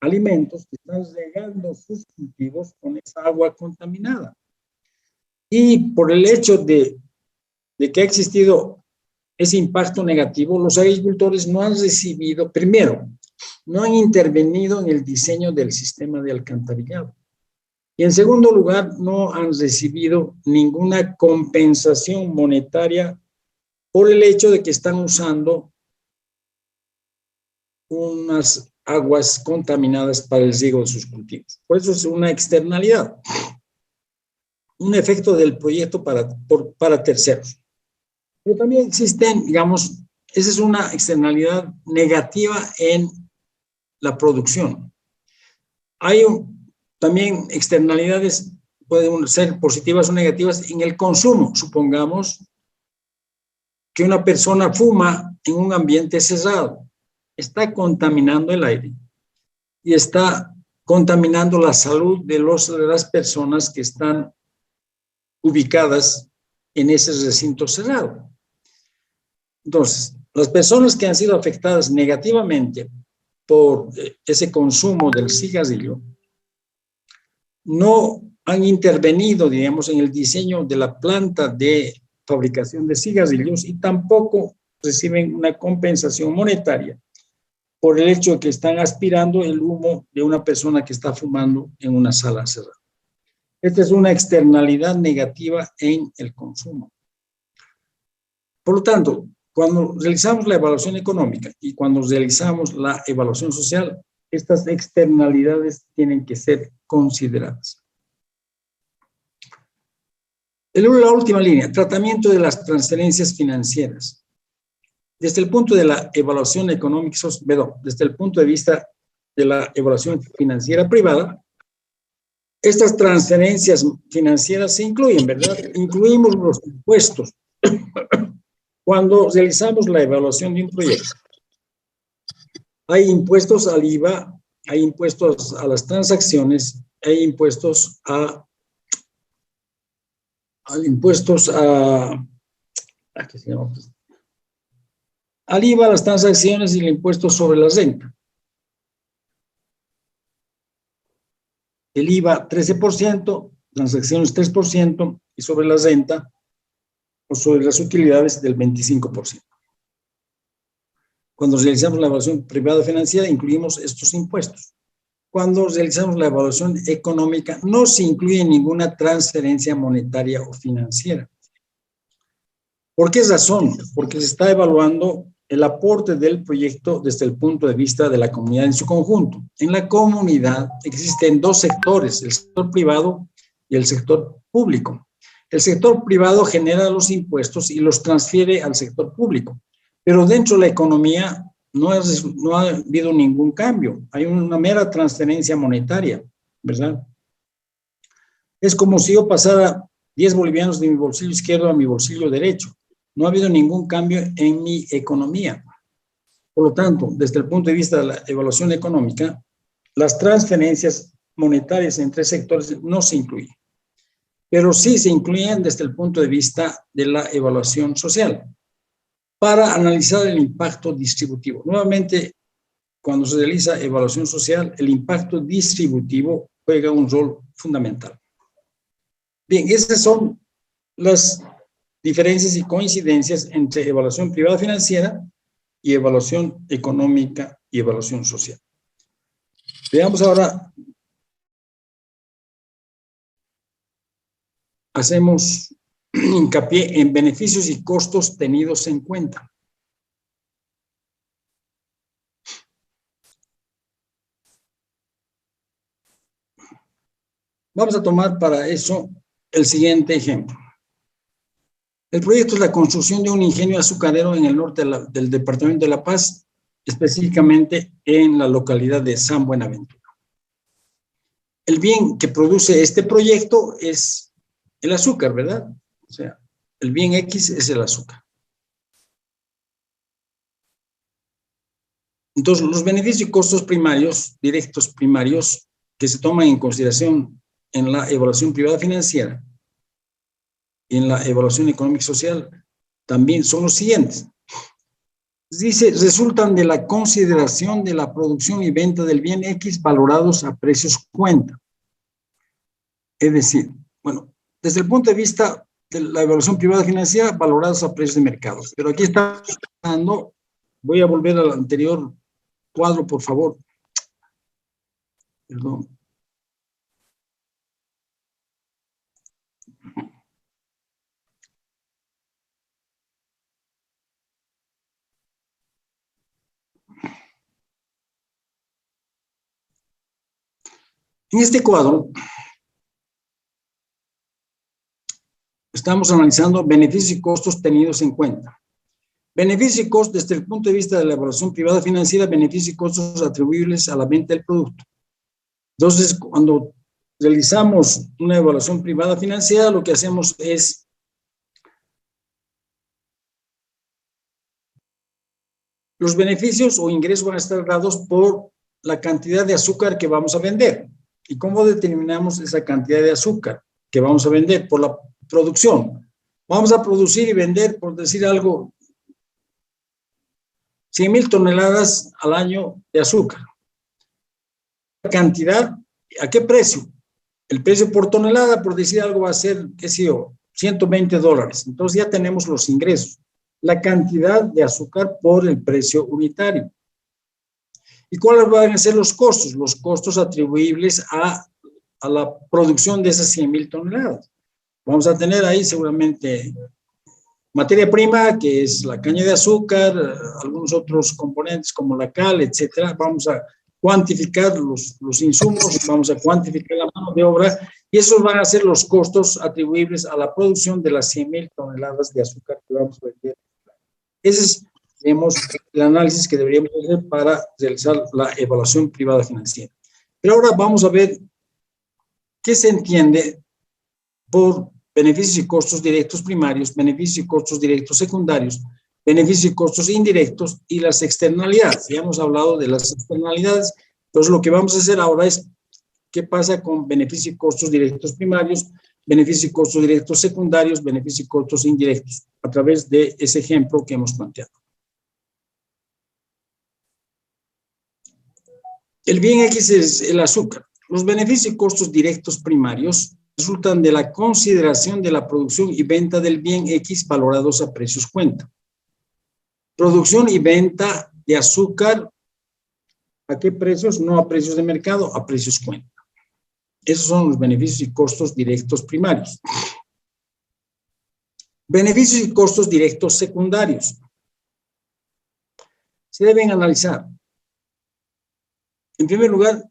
alimentos que están regando sus cultivos con esa agua contaminada. Y por el hecho de que ha existido ese impacto negativo, los agricultores no han recibido, primero, no han intervenido en el diseño del sistema de alcantarillado. Y en segundo lugar, no han recibido ninguna compensación monetaria por el hecho de que están usando unas aguas contaminadas para el riego de sus cultivos. Por eso es una externalidad, un efecto del proyecto para terceros. Pero también existen, digamos, esa es una externalidad negativa en la producción. Hay también externalidades, pueden ser positivas o negativas en el consumo. Supongamos que una persona fuma en un ambiente cerrado, está contaminando el aire y está contaminando la salud de las personas que están ubicadas en ese recinto cerrado. Entonces, las personas que han sido afectadas negativamente por ese consumo del cigarrillo no han intervenido, digamos, en el diseño de la planta de fabricación de cigarrillos y tampoco reciben una compensación monetaria por el hecho de que están aspirando el humo de una persona que está fumando en una sala cerrada. Esta es una externalidad negativa en el consumo. Por lo tanto, cuando realizamos la evaluación económica y cuando realizamos la evaluación social, estas externalidades tienen que ser consideradas. La última línea, tratamiento de las transferencias financieras. Desde el punto de la evaluación económica, desde el punto de vista de la evaluación financiera privada, estas transferencias financieras se incluyen, ¿verdad? Incluimos los impuestos. Cuando realizamos la evaluación de un proyecto, hay impuestos al IVA, hay impuestos a las transacciones, hay impuestos ¿qué se llama? Al IVA, las transacciones y el impuesto sobre la renta. El IVA 13%, transacciones 3% y sobre la renta o sobre las utilidades del 25%. Cuando realizamos la evaluación privada financiera, incluimos estos impuestos. Cuando realizamos la evaluación económica, no se incluye ninguna transferencia monetaria o financiera. ¿Por qué razón? Porque se está evaluando el aporte del proyecto desde el punto de vista de la comunidad en su conjunto. En la comunidad existen dos sectores, el sector privado y el sector público. El sector privado genera los impuestos y los transfiere al sector público, pero dentro de la economía no ha habido ningún cambio. Hay una mera transferencia monetaria, ¿verdad? Es como si yo pasara 10 bolivianos de mi bolsillo izquierdo a mi bolsillo derecho. No ha habido ningún cambio en mi economía. Por lo tanto, desde el punto de vista de la evaluación económica, las transferencias monetarias entre sectores no se incluyen, pero sí se incluyen desde el punto de vista de la evaluación social para analizar el impacto distributivo. Nuevamente, cuando se realiza evaluación social, el impacto distributivo juega un rol fundamental. Bien, esas son las diferencias y coincidencias entre evaluación privada financiera y evaluación económica y evaluación social. Veamos ahora, hacemos hincapié en beneficios y costos tenidos en cuenta. Vamos a tomar para eso el siguiente ejemplo. El proyecto es la construcción de un ingenio azucarero en el norte del departamento de La Paz, específicamente en la localidad de San Buenaventura. El bien que produce este proyecto es el azúcar, ¿verdad? O sea, el bien X es el azúcar. Entonces, los beneficios y costos primarios, directos primarios, que se toman en consideración en la evaluación privada financiera y en la evaluación económica y social, también son los siguientes. Dice, resultan de la consideración de la producción y venta del bien X valorados a precios cuenta. Es decir, bueno, desde el punto de vista de la evaluación privada financiera, valorados a precios de mercado. Pero aquí está dando, voy a volver al anterior cuadro, por favor. Perdón. En este cuadro estamos analizando beneficios y costos tenidos en cuenta. Beneficios y costos desde el punto de vista de la evaluación privada financiera, beneficios y costos atribuibles a la venta del producto. Entonces, cuando realizamos una evaluación privada financiera, lo que hacemos es los beneficios o ingresos van a estar dados por la cantidad de azúcar que vamos a vender. ¿Y cómo determinamos esa cantidad de azúcar que vamos a vender? Por la producción. Vamos a producir y vender, por decir algo, 100,000 toneladas al año de azúcar. ¿La cantidad? ¿A qué precio? El precio por tonelada, por decir algo, va a ser, qué sé yo, $120. Entonces ya tenemos los ingresos. La cantidad de azúcar por el precio unitario. ¿Y cuáles van a ser los costos? Los costos atribuibles a la producción de esas 100,000 toneladas. Vamos a tener ahí seguramente materia prima, que es la caña de azúcar, algunos otros componentes como la cal, etcétera. Vamos a cuantificar los insumos, vamos a cuantificar la mano de obra y esos van a ser los costos atribuibles a la producción de las 100,000 toneladas de azúcar que vamos a vender. Ese es, digamos, el análisis que deberíamos hacer para realizar la evaluación privada financiera. Pero ahora vamos a ver qué se entiende por beneficios y costos directos primarios, beneficios y costos directos secundarios, beneficios y costos indirectos y las externalidades. Ya hemos hablado de las externalidades, entonces lo que vamos a hacer ahora es qué pasa con beneficios y costos directos primarios, beneficios y costos directos secundarios, beneficios y costos indirectos, a través de ese ejemplo que hemos planteado. El bien X es el azúcar. Los beneficios y costos directos primarios resultan de la consideración de la producción y venta del bien X valorados a precios cuenta. Producción y venta de azúcar, ¿a qué precios? No a precios de mercado, a precios cuenta. Esos son los beneficios y costos directos primarios. Beneficios y costos directos secundarios. Se deben analizar. En primer lugar,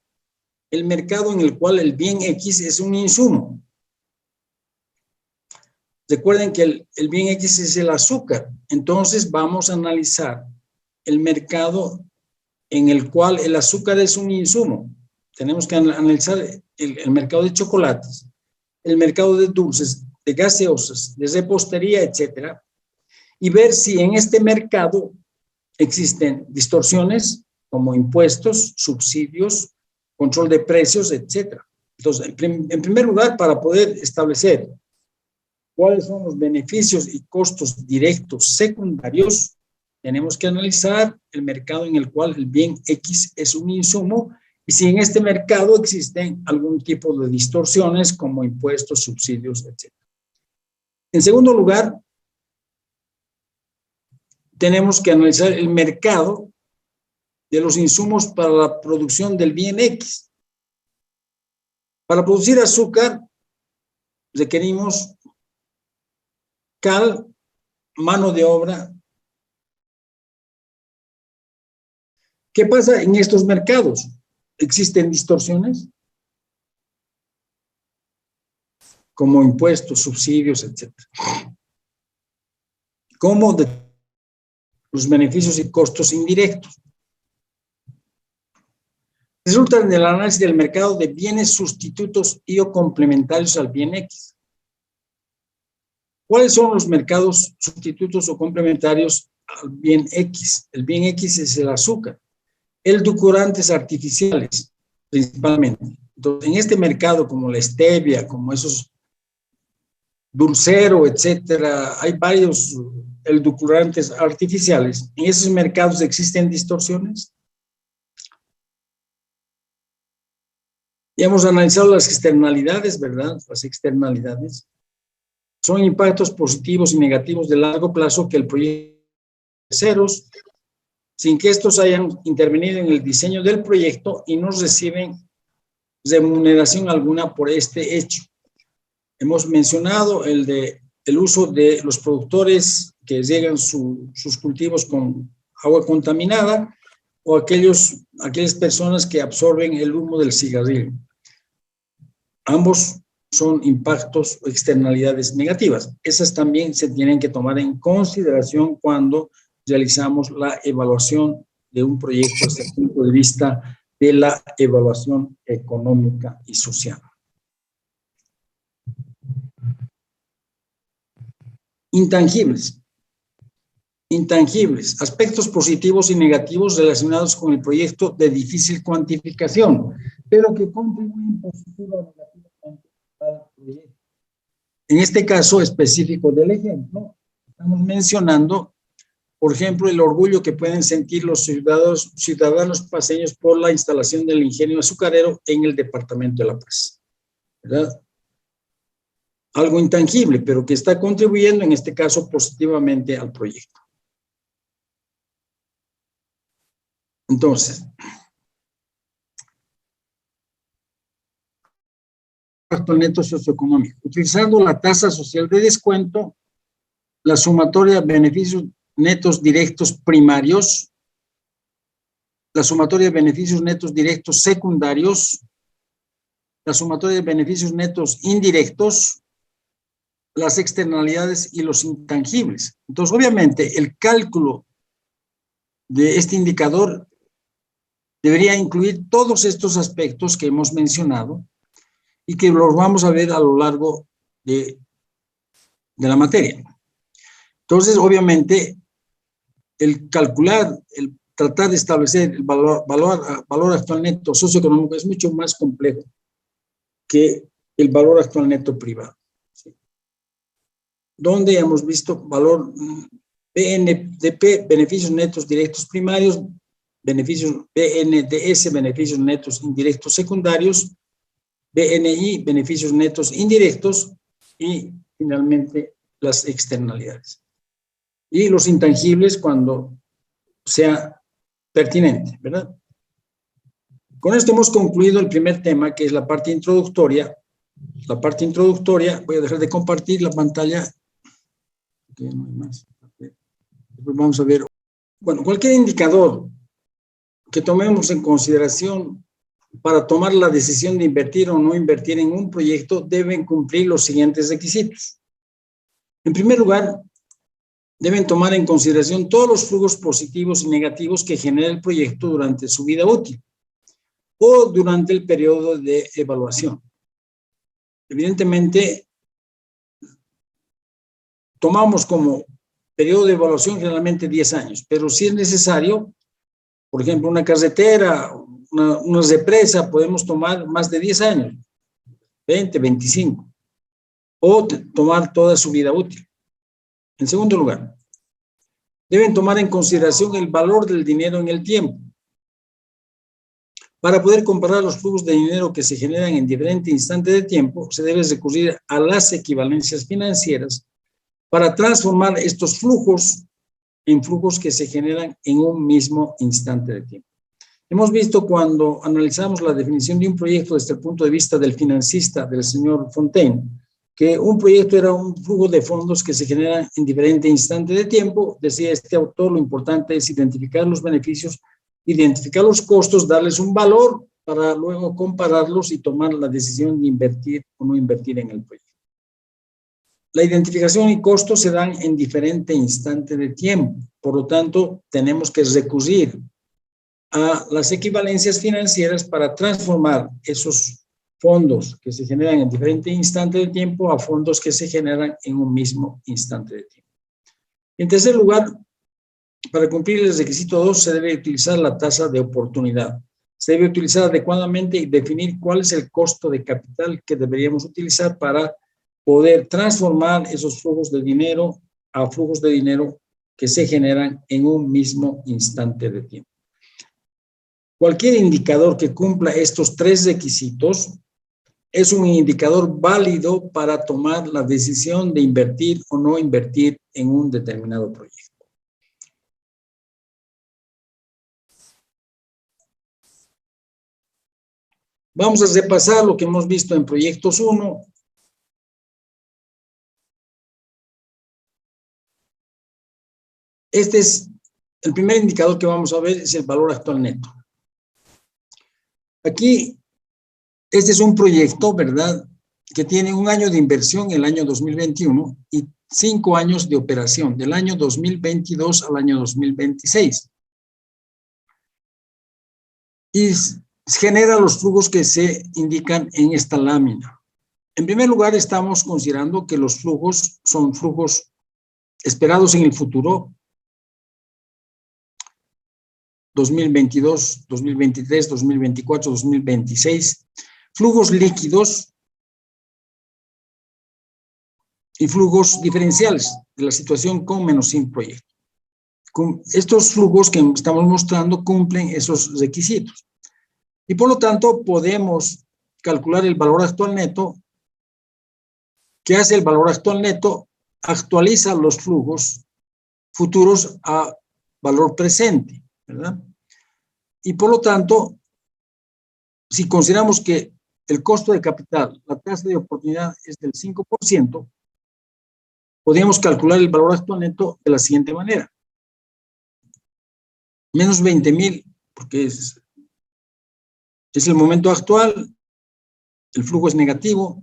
el mercado en el cual el bien X es un insumo. Recuerden que el bien X es el azúcar. Entonces vamos a analizar el mercado en el cual el azúcar es un insumo. Tenemos que analizar el mercado de chocolates, el mercado de dulces, de gaseosas, de repostería, etcétera, y ver si en este mercado existen distorsiones como impuestos, subsidios, control de precios, etcétera. Entonces, en primer lugar, para poder establecer cuáles son los beneficios y costos directos secundarios, tenemos que analizar el mercado en el cual el bien X es un insumo y si en este mercado existen algún tipo de distorsiones como impuestos, subsidios, etc. En segundo lugar, tenemos que analizar el mercado de los insumos para la producción del bien X. Para producir azúcar requerimos cal, mano de obra. ¿Qué pasa en estos mercados? ¿Existen distorsiones? Como impuestos, subsidios, etc. ¿Cómo de los beneficios y costos indirectos? Resultan del análisis del mercado de bienes sustitutos y o complementarios al bien X. ¿Cuáles son los mercados sustitutos o complementarios al bien X? El bien X es el azúcar. Edulcorantes artificiales, principalmente. Entonces, en este mercado, como la stevia, como esos dulcero, etcétera, hay varios edulcorantes artificiales. ¿En esos mercados existen distorsiones? Ya hemos analizado las externalidades, ¿verdad? Las externalidades son impactos positivos y negativos de largo plazo que el proyecto terceros, sin que estos hayan intervenido en el diseño del proyecto y no reciben remuneración alguna por este hecho. Hemos mencionado el uso de los productores que riegan sus cultivos con agua contaminada o aquellas personas que absorben el humo del cigarrillo. ambos son impactos o externalidades negativas. Esas también se tienen que tomar en consideración cuando realizamos la evaluación de un proyecto desde el punto de vista de la evaluación económica y social. Intangibles. Intangibles, aspectos positivos y negativos relacionados con el proyecto de difícil cuantificación, pero que contribuyen positiva o negativamente al proyecto. En este caso específico del ejemplo, estamos mencionando, por ejemplo, el orgullo que pueden sentir los ciudadanos paceños por la instalación del ingenio azucarero en el departamento de La Paz, ¿verdad? Algo intangible, pero que está contribuyendo, en este caso, positivamente al proyecto. Entonces, actual neto socioeconómico. Utilizando la tasa social de descuento, la sumatoria de beneficios netos directos primarios, la sumatoria de beneficios netos directos secundarios, la sumatoria de beneficios netos indirectos, las externalidades y los intangibles. Entonces, obviamente, el cálculo de este indicador debería incluir todos estos aspectos que hemos mencionado y que los vamos a ver a lo largo de la materia. Entonces, obviamente, el calcular, el tratar de establecer el valor actual neto socioeconómico es mucho más complejo que el valor actual neto privado, ¿sí? Donde hemos visto valor BNDP, beneficios netos directos primarios, beneficios BNDS, beneficios netos indirectos secundarios, BNI, beneficios netos indirectos, y finalmente las externalidades. Y los intangibles cuando sea pertinente, ¿verdad? Con esto hemos concluido el primer tema, que es la parte introductoria. La parte introductoria, voy a dejar de compartir la pantalla. Okay, no hay más. Después vamos a ver. Bueno, cualquier indicador que tomemos en consideración para tomar la decisión de invertir o no invertir en un proyecto deben cumplir los siguientes requisitos. En primer lugar, deben tomar en consideración todos los flujos positivos y negativos que genera el proyecto durante su vida útil o durante el periodo de evaluación. Evidentemente, tomamos como periodo de evaluación generalmente 10 años, pero si es necesario, por ejemplo, una carretera, una represa, podemos tomar más de 10 años, 20, 25, o tomar toda su vida útil. En segundo lugar, deben tomar en consideración el valor del dinero en el tiempo. Para poder comparar los flujos de dinero que se generan en diferentes instantes de tiempo, se debe recurrir a las equivalencias financieras para transformar estos flujos en flujos que se generan en un mismo instante de tiempo. Hemos visto cuando analizamos la definición de un proyecto desde el punto de vista del financista, del señor Fontaine, que un proyecto era un flujo de fondos que se generan en diferentes instantes de tiempo. Decía este autor, lo importante es identificar los beneficios, identificar los costos, darles un valor para luego compararlos y tomar la decisión de invertir o no invertir en el proyecto. La identificación y costos se dan en diferente instante de tiempo. Por lo tanto, tenemos que recurrir a las equivalencias financieras para transformar esos fondos que se generan en diferentes instantes de tiempo a fondos que se generan en un mismo instante de tiempo. En tercer lugar, para cumplir el requisito 2, se debe utilizar la tasa de oportunidad. Se debe utilizar adecuadamente y definir cuál es el costo de capital que deberíamos utilizar para poder transformar esos flujos de dinero a flujos de dinero que se generan en un mismo instante de tiempo. Cualquier indicador que cumpla estos 3 requisitos es un indicador válido para tomar la decisión de invertir o no invertir en un determinado proyecto. Vamos a repasar lo que hemos visto en proyectos 1. Este es el primer indicador que vamos a ver, es el valor actual neto. Aquí Este es un proyecto, ¿verdad?, que tiene un año de inversión, el año 2021, y 5 años de operación, del año 2022 al año 2026. Y genera los flujos que se indican en esta lámina. En primer lugar, estamos considerando que los flujos son flujos esperados en el futuro, 2022, 2023, 2024, 2026, flujos líquidos y flujos diferenciales de la situación con menos sin proyecto. Estos flujos que estamos mostrando cumplen esos requisitos. Y por lo tanto, podemos calcular el valor actual neto. ¿Qué hace el valor actual neto? Actualiza los flujos futuros a valor presente, ¿verdad? Y por lo tanto, si consideramos que el costo de capital, la tasa de oportunidad es del 5%, podríamos calcular el valor actual neto de la siguiente manera. Menos 20,000, porque es el momento actual, el flujo es negativo,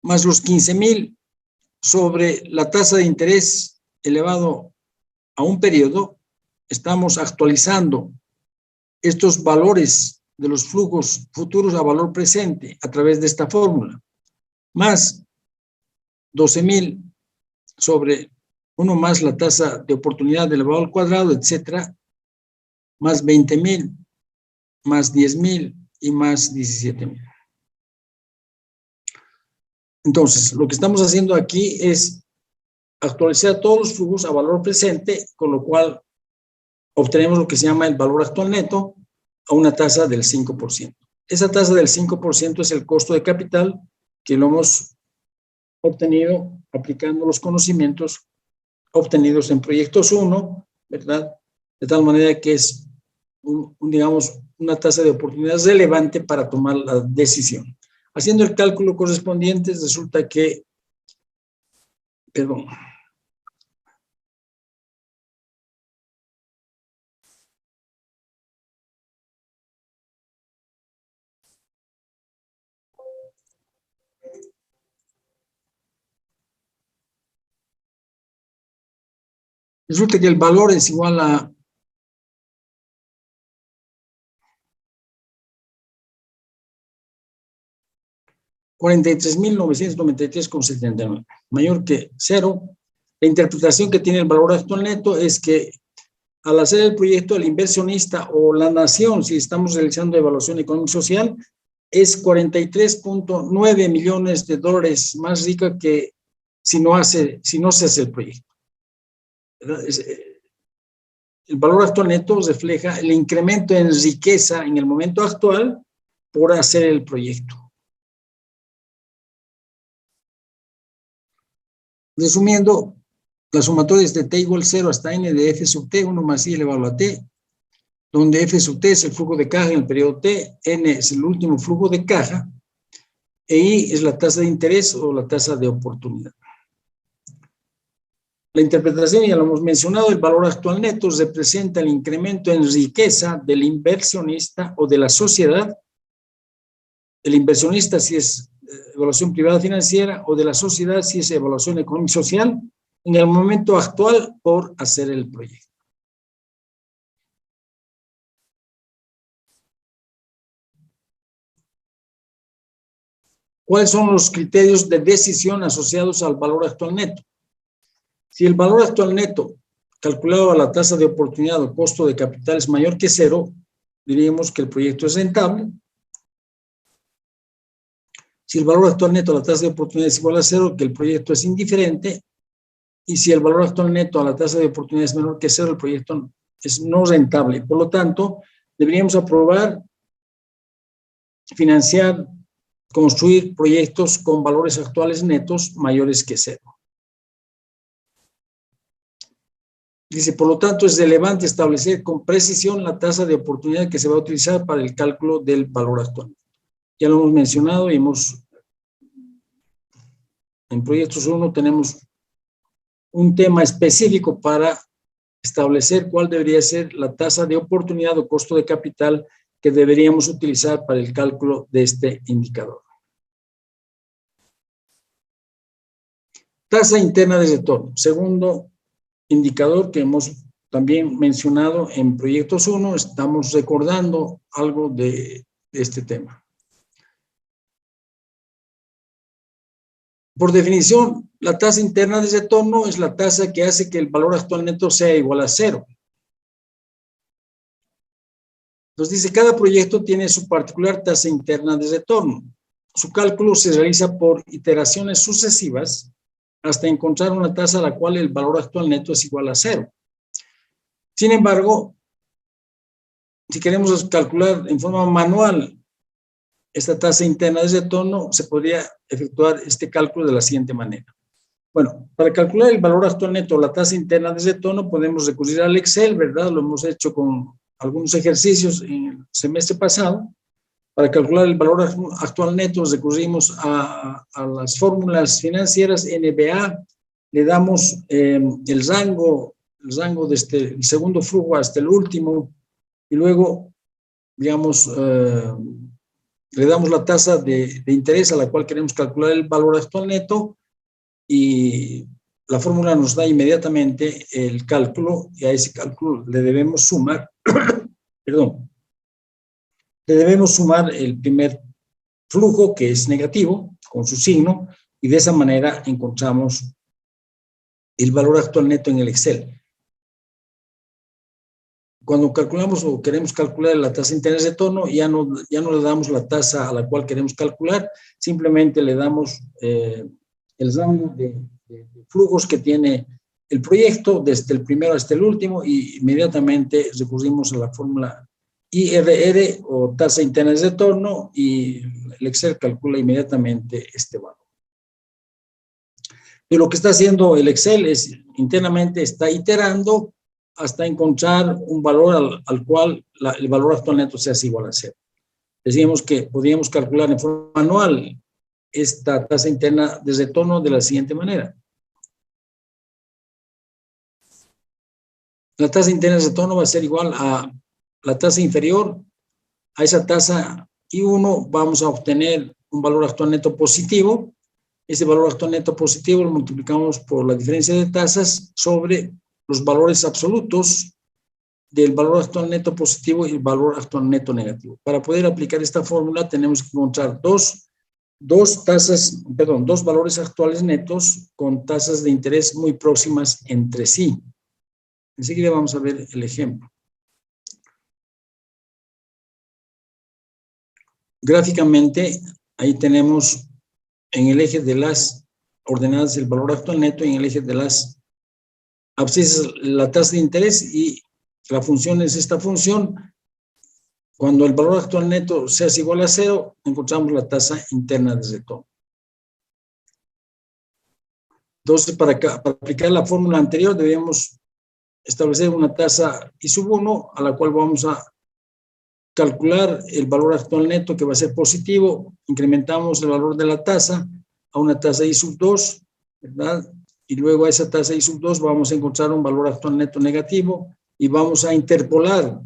más los 15,000 sobre la tasa de interés elevado a un periodo. Estamos actualizando estos valores de los flujos futuros a valor presente a través de esta fórmula, más 12,000 sobre 1 más la tasa de oportunidad elevado al cuadrado, etcétera, más 20,000, más 10,000 y más 17,000. Entonces, lo que estamos haciendo aquí es actualizar todos los flujos a valor presente, con lo cual obtenemos lo que se llama el valor actual neto a una tasa del 5%. Esa tasa del 5% es el costo de capital que lo hemos obtenido aplicando los conocimientos obtenidos en proyectos 1, ¿verdad? De tal manera que es, digamos, una tasa de oportunidad relevante para tomar la decisión. Haciendo el cálculo correspondiente, resulta que, perdón, resulta que el valor es igual a 43,993,79, mayor que 0. La interpretación que tiene el valor actual neto es que al hacer el proyecto, el inversionista o la nación, si estamos realizando evaluación económico-social, es 43,9 millones de dólares más rica que si no se hace el proyecto. El valor actual neto refleja el incremento en riqueza en el momento actual por hacer el proyecto. Resumiendo, la sumatoria es de t igual 0 hasta n de f sub t, 1 más i elevado a t, donde f sub t es el flujo de caja en el periodo t, n es el último flujo de caja, e i es la tasa de interés o la tasa de oportunidad. La interpretación, ya lo hemos mencionado, el valor actual neto representa el incremento en riqueza del inversionista o de la sociedad. El inversionista si es evaluación privada financiera, o de la sociedad si es evaluación económica social, en el momento actual por hacer el proyecto. ¿Cuáles son los criterios de decisión asociados al valor actual neto? Si el valor actual neto calculado a la tasa de oportunidad o costo de capital es mayor que 0, diríamos que el proyecto es rentable. Si el valor actual neto a la tasa de oportunidad es igual a 0, que el proyecto es indiferente. Y si el valor actual neto a la tasa de oportunidad es menor que 0, el proyecto es no rentable. Por lo tanto, deberíamos aprobar, financiar, construir proyectos con valores actuales netos mayores que 0. Dice, por lo tanto, es relevante establecer con precisión la tasa de oportunidad que se va a utilizar para el cálculo del valor actual. Ya lo hemos mencionado y en proyectos 1 tenemos un tema específico para establecer cuál debería ser la tasa de oportunidad o costo de capital que deberíamos utilizar para el cálculo de este indicador. Tasa interna de retorno, segundo indicador que hemos también mencionado en proyectos 1, estamos recordando algo de este tema. Por definición, la tasa interna de retorno es la tasa que hace que el valor actual neto sea igual a 0. Entonces dice, cada proyecto tiene su particular tasa interna de retorno. Su cálculo se realiza por iteraciones sucesivas hasta encontrar una tasa a la cual el valor actual neto es igual a 0. Sin embargo, si queremos calcular en forma manual esta tasa interna de retorno, se podría efectuar este cálculo de la siguiente manera. Bueno, para calcular el valor actual neto, la tasa interna de retorno, podemos recurrir al Excel, ¿verdad? Lo hemos hecho con algunos ejercicios en el semestre pasado. Para calcular el valor actual neto, recurrimos a las fórmulas financieras NBA, le damos el rango desde el segundo flujo hasta el último, y luego, digamos, le damos la tasa de interés a la cual queremos calcular el valor actual neto, y la fórmula nos da inmediatamente el cálculo, y a ese cálculo le debemos sumar, perdón, le debemos sumar el primer flujo, que es negativo, con su signo, y de esa manera encontramos el valor actual neto en el Excel. Cuando calculamos o queremos calcular la tasa interna de retorno, ya no le damos la tasa a la cual queremos calcular, simplemente le damos el rango de flujos que tiene el proyecto, desde el primero hasta el último, y inmediatamente recurrimos a la fórmula IRR o tasa interna de retorno, y el Excel calcula inmediatamente este valor. Y lo que está haciendo el Excel es, internamente está iterando hasta encontrar un valor al cual el valor actual neto sea igual a 0. Decíamos que podíamos calcular en forma manual esta tasa interna de retorno de la siguiente manera. La tasa interna de retorno va a ser igual a la tasa inferior a esa tasa I1. Vamos a obtener un valor actual neto positivo. Ese valor actual neto positivo lo multiplicamos por la diferencia de tasas sobre los valores absolutos del valor actual neto positivo y el valor actual neto negativo. Para poder aplicar esta fórmula tenemos que encontrar dos valores actuales netos con tasas de interés muy próximas entre sí. Enseguida vamos a ver el ejemplo. Gráficamente, ahí tenemos en el eje de las ordenadas el valor actual neto y en el eje de las abscisas la tasa de interés, y la función es esta función. Cuando el valor actual neto sea igual a 0, encontramos la tasa interna de retorno. Entonces, para aplicar la fórmula anterior, debemos establecer una tasa I1 a la cual vamos a calcular el valor actual neto, que va a ser positivo. Incrementamos el valor de la tasa a una tasa I2, ¿verdad? Y luego a esa tasa I2 vamos a encontrar un valor actual neto negativo, y vamos a interpolar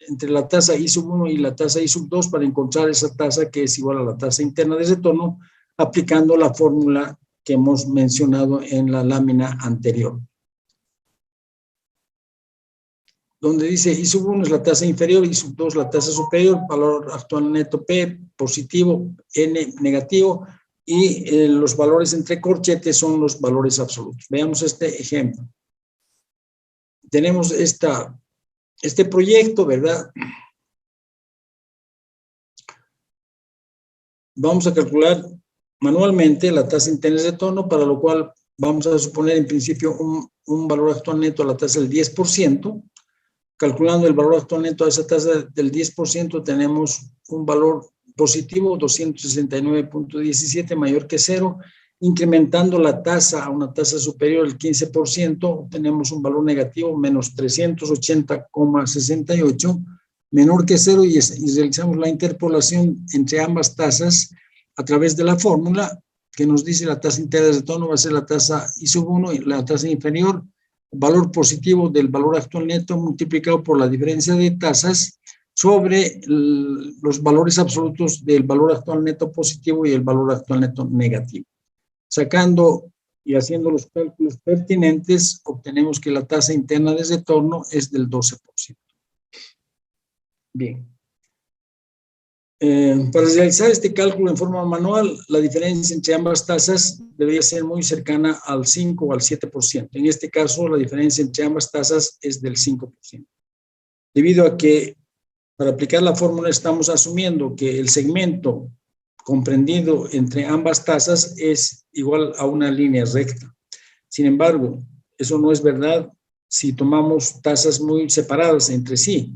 entre la tasa I1 y la tasa I2 para encontrar esa tasa que es igual a la tasa interna de retorno, aplicando la fórmula que hemos mencionado en la lámina anterior, donde dice I1 es la tasa inferior, I2 la tasa superior, valor actual neto P positivo, N negativo, y los valores entre corchetes son los valores absolutos. Veamos este ejemplo. Tenemos este proyecto, ¿verdad? Vamos a calcular manualmente la tasa interna de retorno, para lo cual vamos a suponer en principio un valor actual neto a la tasa del 10%. Calculando el valor actual neto a esa tasa del 10%, tenemos un valor positivo, 269.17, mayor que 0. Incrementando la tasa a una tasa superior al 15%, tenemos un valor negativo, menos 380,68, menor que 0, y realizamos la interpolación entre ambas tasas a través de la fórmula que nos dice la tasa interna de retorno va a ser la tasa I1 y la tasa inferior, valor positivo del valor actual neto multiplicado por la diferencia de tasas sobre los valores absolutos del valor actual neto positivo y el valor actual neto negativo. Sacando y haciendo los cálculos pertinentes, obtenemos que la tasa interna de retorno es del 12%. Bien. Para realizar este cálculo en forma manual, la diferencia entre ambas tasas debería ser muy cercana al 5 o al 7%. En este caso, la diferencia entre ambas tasas es del 5%. Debido a que para aplicar la fórmula estamos asumiendo que el segmento comprendido entre ambas tasas es igual a una línea recta. Sin embargo, eso no es verdad si tomamos tasas muy separadas entre sí,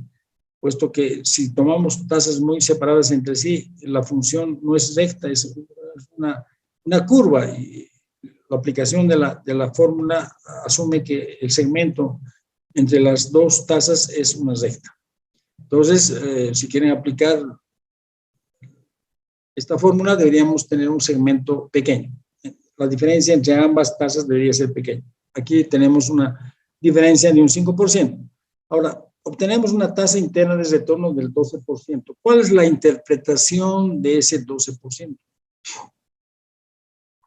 puesto que si tomamos tasas muy separadas entre sí, la función no es recta, es una curva, y la aplicación de la fórmula asume que el segmento entre las dos tasas es una recta. Entonces, si quieren aplicar esta fórmula, deberíamos tener un segmento pequeño. La diferencia entre ambas tasas debería ser pequeña. Aquí tenemos una diferencia de un 5%. Ahora, obtenemos una tasa interna de retorno del 12%. ¿Cuál es la interpretación de ese 12%?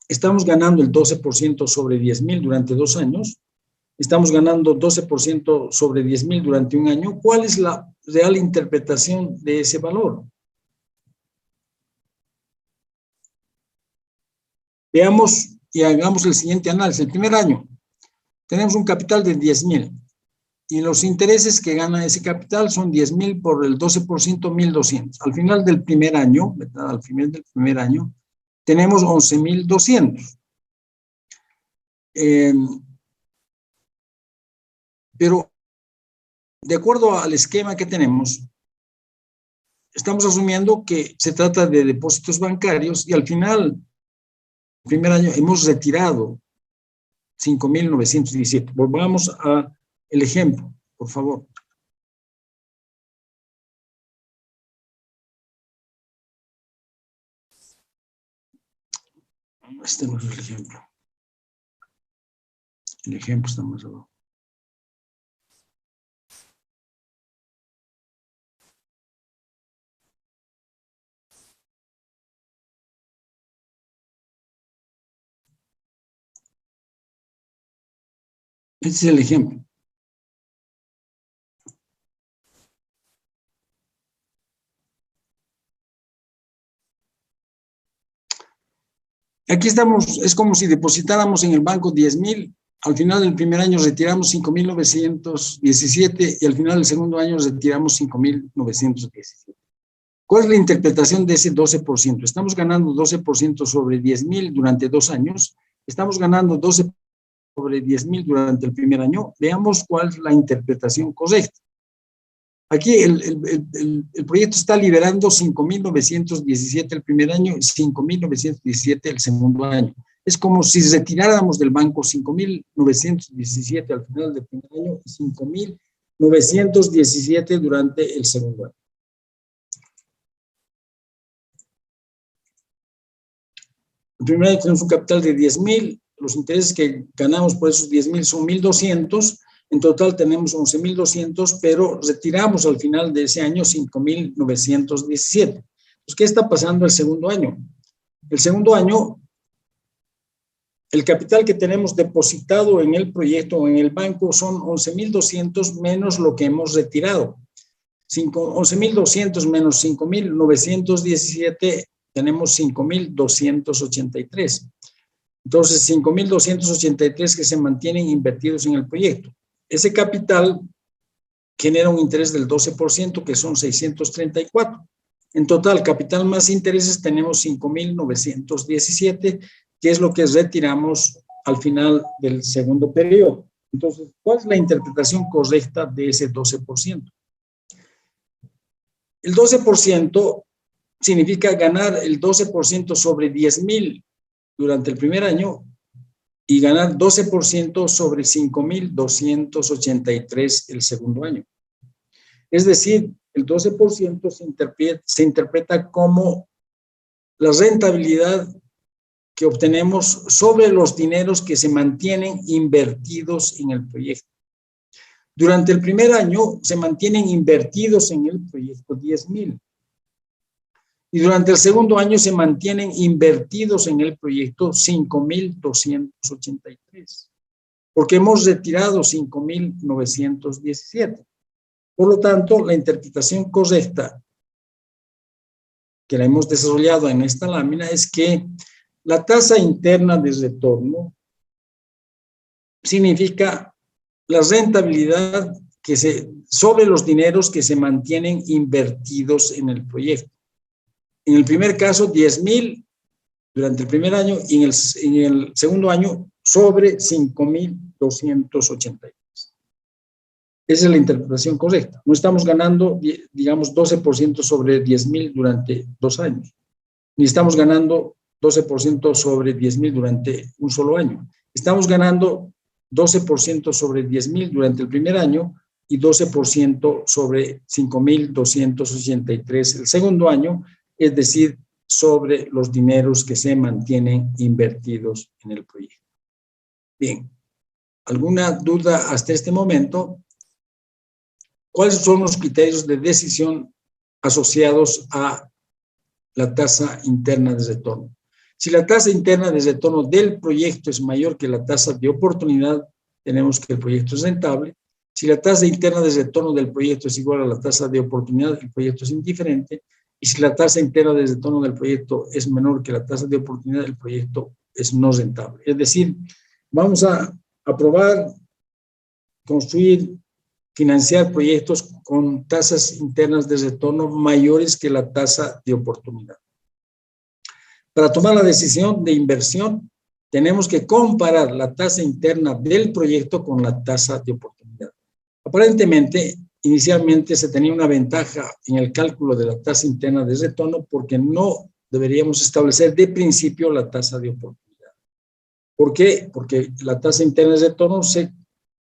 Estamos ganando el 12% sobre 10.000 durante 2 años. Estamos ganando 12% sobre 10.000 durante un año. ¿Cuál es la real interpretación de ese valor? Veamos y hagamos el siguiente análisis. El primer año tenemos un capital de 10.000 y los intereses que gana ese capital son 10.000 por el 12%, 1.200. Al final del primer año, ¿verdad? Al final del primer año, tenemos 11.200. Pero, de acuerdo al esquema que tenemos, estamos asumiendo que se trata de depósitos bancarios y al final, el primer año, hemos retirado 5.917. Volvamos al ejemplo, por favor. Este no es el ejemplo. El ejemplo está más abajo. Este es el ejemplo. Aquí estamos, es como si depositáramos en el banco 10.000, al final del primer año retiramos 5.917 y al final del segundo año retiramos 5.917. ¿Cuál es la interpretación de ese 12%? Estamos ganando 12% sobre 10.000 durante 2 años, estamos ganando 12 sobre 10.000 durante el primer año. Veamos cuál es la interpretación correcta. Aquí el proyecto está liberando 5.917 el primer año y 5.917 el segundo año. Es como si retiráramos del banco 5.917 al final del primer año y 5.917 durante el segundo año. El primer año tenemos un capital de 10.000, los intereses que ganamos por esos 10.000 son 1.200, en total tenemos 11.200, pero retiramos al final de ese año 5.917. Pues, ¿qué está pasando el segundo año? El segundo año, el capital que tenemos depositado en el proyecto o en el banco son 11.200 menos lo que hemos retirado. 11.200 menos 5.917, tenemos 5.283. Entonces, 5.283 que se mantienen invertidos en el proyecto. Ese capital genera un interés del 12%, que son 634. En total, capital más intereses, tenemos 5.917, que es lo que retiramos al final del segundo periodo. Entonces, ¿cuál es la interpretación correcta de ese 12%? El 12% significa ganar el 12% sobre 10.000 durante el primer año y ganar 12% sobre 5.283 el segundo año. Es decir, el 12% se interpreta como la rentabilidad que obtenemos sobre los dineros que se mantienen invertidos en el proyecto. Durante el primer año se mantienen invertidos en el proyecto 10.000. Y durante el segundo año se mantienen invertidos en el proyecto 5.283, porque hemos retirado 5.917. Por lo tanto, la interpretación correcta que la hemos desarrollado en esta lámina es que la tasa interna de retorno significa la rentabilidad sobre los dineros que se mantienen invertidos en el proyecto. En el primer caso, 10.000 durante el primer año y en el segundo año sobre 5.283. Esa es la interpretación correcta. No estamos ganando, digamos, 12% sobre 10.000 durante 2 años. Ni estamos ganando 12% sobre 10.000 durante un solo año. Estamos ganando 12% sobre 10.000 durante el primer año y 12% sobre 5.283 el segundo año, es decir, sobre los dineros que se mantienen invertidos en el proyecto. Bien, ¿alguna duda hasta este momento? ¿Cuáles son los criterios de decisión asociados a la tasa interna de retorno? Si la tasa interna de retorno del proyecto es mayor que la tasa de oportunidad, tenemos que el proyecto es rentable. Si la tasa interna de retorno del proyecto es igual a la tasa de oportunidad, el proyecto es indiferente. Y si la tasa interna de retorno del proyecto es menor que la tasa de oportunidad, el proyecto es no rentable. Es decir, vamos a aprobar, construir, financiar proyectos con tasas internas de retorno mayores que la tasa de oportunidad. Para tomar la decisión de inversión, tenemos que comparar la tasa interna del proyecto con la tasa de oportunidad. Aparentemente, inicialmente se tenía una ventaja en el cálculo de la tasa interna de retorno porque no deberíamos establecer de principio la tasa de oportunidad. ¿Por qué? Porque la tasa interna de retorno se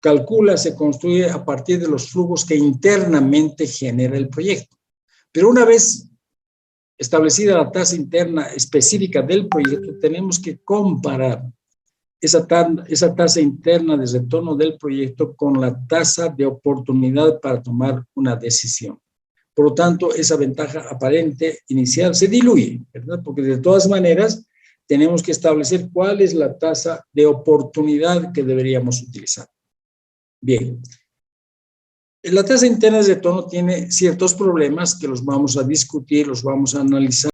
calcula, se construye a partir de los flujos que internamente genera el proyecto. Pero una vez establecida la tasa interna específica del proyecto, tenemos que comparar esa tasa interna de retorno del proyecto con la tasa de oportunidad para tomar una decisión. Por lo tanto, esa ventaja aparente inicial se diluye, ¿verdad? Porque de todas maneras tenemos que establecer cuál es la tasa de oportunidad que deberíamos utilizar. Bien, la tasa interna de retorno tiene ciertos problemas que los vamos a discutir, los vamos a analizar.